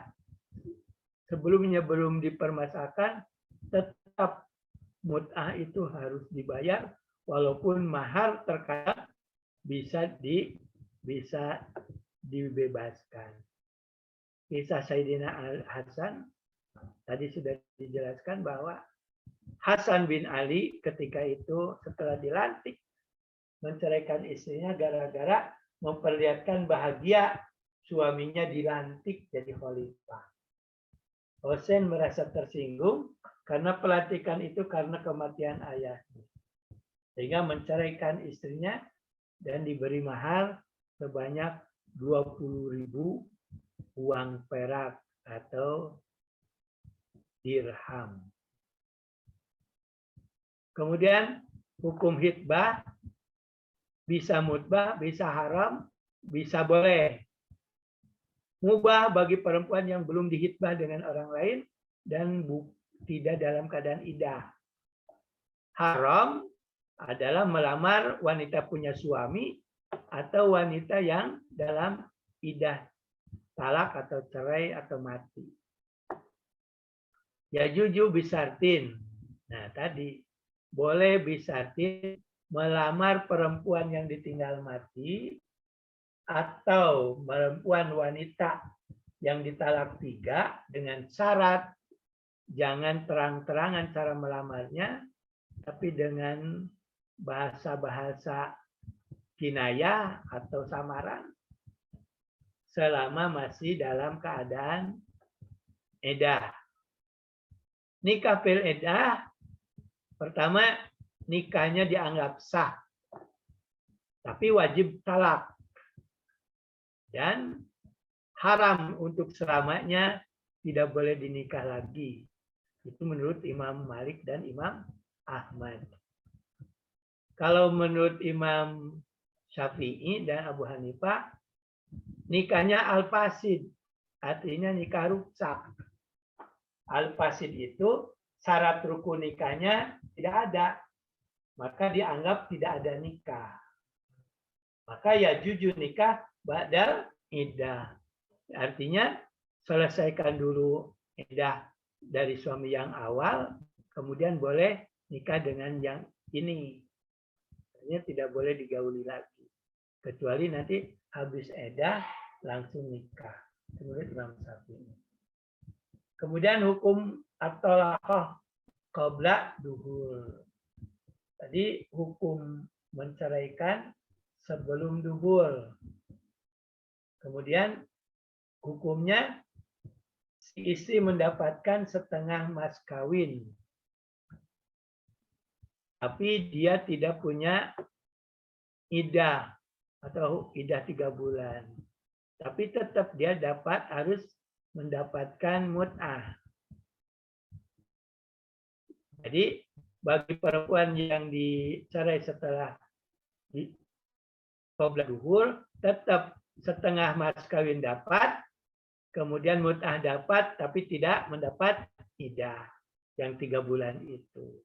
sebelumnya belum dipermasalahkan, tetap mut'ah itu harus dibayar. Walaupun mahar terkadang bisa dibebaskan. Kisah Sayyidina Hasan tadi sudah dijelaskan bahwa Hasan bin Ali ketika itu setelah dilantik menceraikan istrinya gara-gara memperlihatkan bahagia suaminya dilantik jadi khalifah. Husain merasa tersinggung karena pelantikan itu karena kematian ayahnya. Sehingga menceraikan istrinya dan diberi mahar sebanyak 20.000 uang perak atau dirham. Kemudian hukum hitbah, bisa mutbah, bisa haram, bisa boleh. Mubah bagi perempuan yang belum dihitbah dengan orang lain dan tidak dalam keadaan iddah. Haram adalah melamar wanita punya suami atau wanita yang dalam iddah talak atau cerai atau mati. Ya juju bisartin. Nah tadi boleh bisartin melamar perempuan yang ditinggal mati atau perempuan wanita yang ditalak 3 dengan syarat jangan terang-terangan cara melamarnya, tapi dengan bahasa-bahasa kinayah atau samaran selama masih dalam keadaan iddah. Nikah fil iddah, pertama nikahnya dianggap sah, tapi wajib talak. Dan haram untuk selamanya, tidak boleh dinikah lagi. Itu menurut Imam Malik dan Imam Ahmad. Kalau menurut Imam Syafi'i dan Abu Hanifah, nikahnya al-fasid, artinya nikah rusak. Al-fasid itu syarat rukun nikahnya tidak ada, maka dianggap tidak ada nikah. Maka ya jujur nikah ba'dal iddah. Artinya selesaikan dulu iddah dari suami yang awal, kemudian boleh nikah dengan yang ini. Artinya tidak boleh digauli lagi. Kecuali nanti habis iddah langsung nikah. Menurut Imam Syafi'i. Kemudian hukum at-talaqah qabla duhur. Tadi hukum menceraikan sebelum duhur. Kemudian hukumnya si istri mendapatkan setengah mas kawin. Tapi dia tidak punya iddah atau iddah 3 bulan. Tapi tetap dia harus mendapatkan mut'ah. Jadi bagi perempuan yang dicerai setelah qabla duhur, tetap setengah mas kawin dapat, kemudian mut'ah dapat, tapi tidak mendapat iddah yang 3 bulan itu.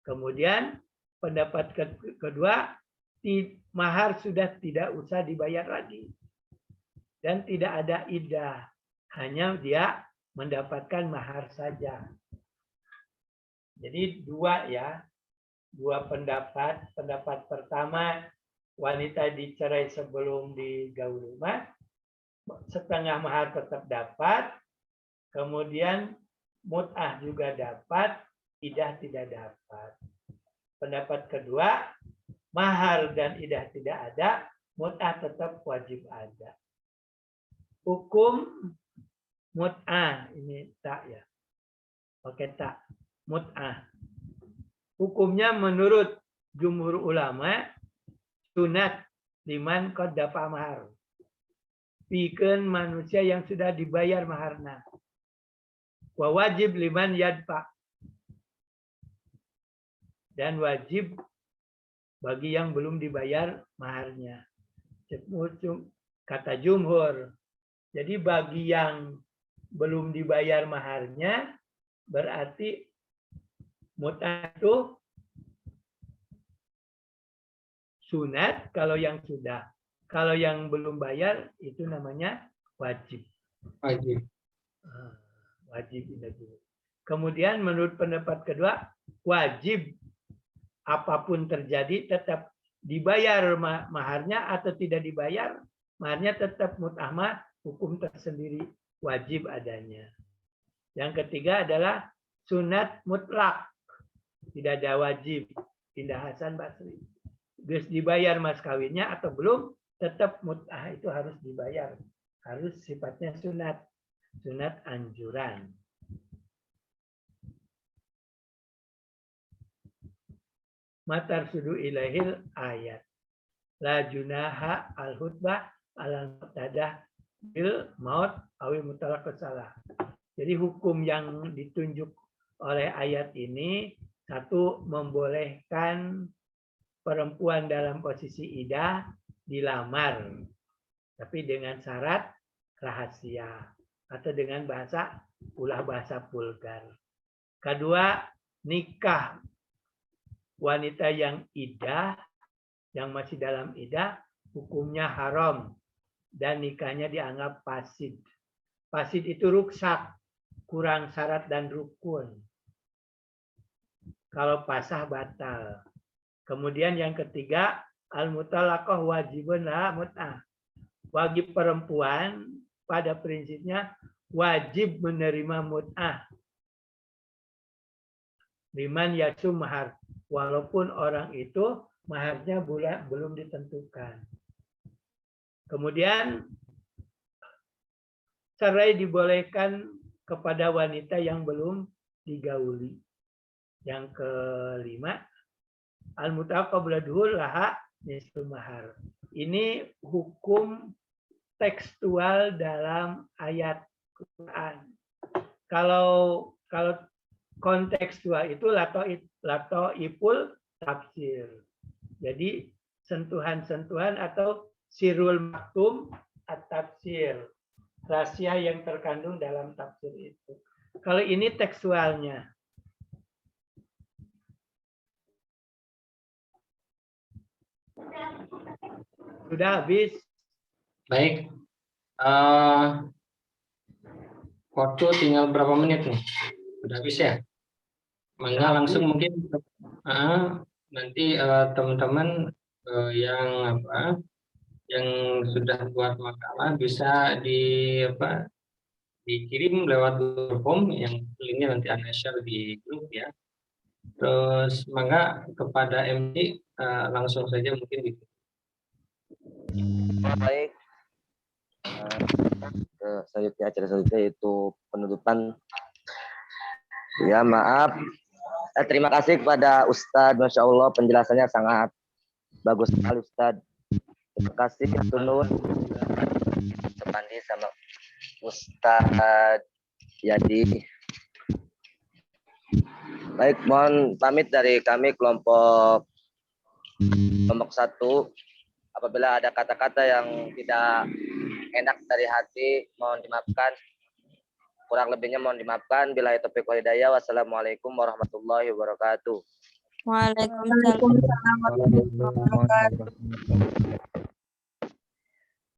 Kemudian pendapat kedua, mahar sudah tidak usah dibayar lagi. dan tidak ada iddah. Hanya dia mendapatkan mahar saja. Jadi dua ya, dua pendapat. Pendapat pertama, wanita dicerai sebelum digaul rumah, setengah mahar tetap dapat, kemudian mut'ah juga dapat, iddah tidak dapat. Pendapat kedua, mahar dan iddah tidak ada, mut'ah tetap wajib ada. Hukum mut'ah, ini tak ya. Oke tak. Mut'ah. Hukumnya menurut jumhur ulama, sunat liman qad dafa mahar. Pikeun manusia yang sudah dibayar maharna. Wa wajib liman yadfa. Dan wajib bagi yang belum dibayar maharnya. Kata jumhur. Jadi bagi yang belum dibayar maharnya, berarti mut'ah itu sunat kalau yang sudah. Kalau yang belum bayar itu namanya wajib. Wajib. Wajib itu dulu. Kemudian menurut pendapat kedua, wajib apapun terjadi tetap dibayar maharnya atau tidak dibayar, maharnya tetap mut'ah, hukum tersendiri wajib adanya. Yang ketiga adalah sunat mutlak. Tidak ada wajib. Indah Hasan Basri. Terus dibayar mas kawinnya atau belum, tetap mut'ah itu harus dibayar. Harus sifatnya sunat. Sunat anjuran. Matar sudu ilahil ayat. La junaha al-hutbah al-muqtadah bil maut awi mutalaq salah. Jadi hukum yang ditunjuk oleh ayat ini, satu, membolehkan perempuan dalam posisi iddah dilamar, tapi dengan syarat rahasia atau dengan bahasa vulgar. Kedua, nikah wanita yang iddah, yang masih dalam iddah, hukumnya haram dan nikahnya dianggap fasid. Fasid itu ruksak, kurang syarat dan rukun. Kalau pasah batal. Kemudian yang ketiga, al-mutalaqah wajibun laha mut'ah. Wajib perempuan pada prinsipnya wajib menerima mut'ah. Liman yasum mahar. Walaupun orang itu maharnya belum ditentukan. Kemudian cerai dibolehkan kepada wanita yang belum digauli. Yang kelima, al-mut'ah qabla duhul laha nisfu mahar. Ini hukum tekstual dalam ayat Quran. Kalau kontekstual itu lato ipul tafsir. Jadi sentuhan-sentuhan atau sirul maktum at-tafsir. Rahasia yang terkandung dalam tafsir itu. Kalau ini tekstualnya. Sudah habis. Baik. Waktu tinggal berapa menit nih? Sudah habis ya? Mangga langsung mungkin nanti teman-teman yang sudah buat makalah bisa dikirim lewat Google Form yang linknya nanti Anda share di grup ya. Terus mangga kepada MD langsung saja mungkin. Baik. Selanjutnya acara selanjutnya yaitu penutupan. Ya maaf. Terima kasih kepada Ustadz, Masya Allah penjelasannya sangat bagus sekali Ustadz. Terima kasih Tunun, Sepandi sama Ustadz Yadi. Baik, mohon pamit dari kami kelompok 1. Apabila ada kata-kata yang tidak enak dari hati, mohon dimaafkan. Kurang lebihnya mohon dimaafkan. Billahi taufiq wal hidayah. Wassalamualaikum warahmatullahi wabarakatuh. Waalaikumsalam warahmatullahi wabarakatuh.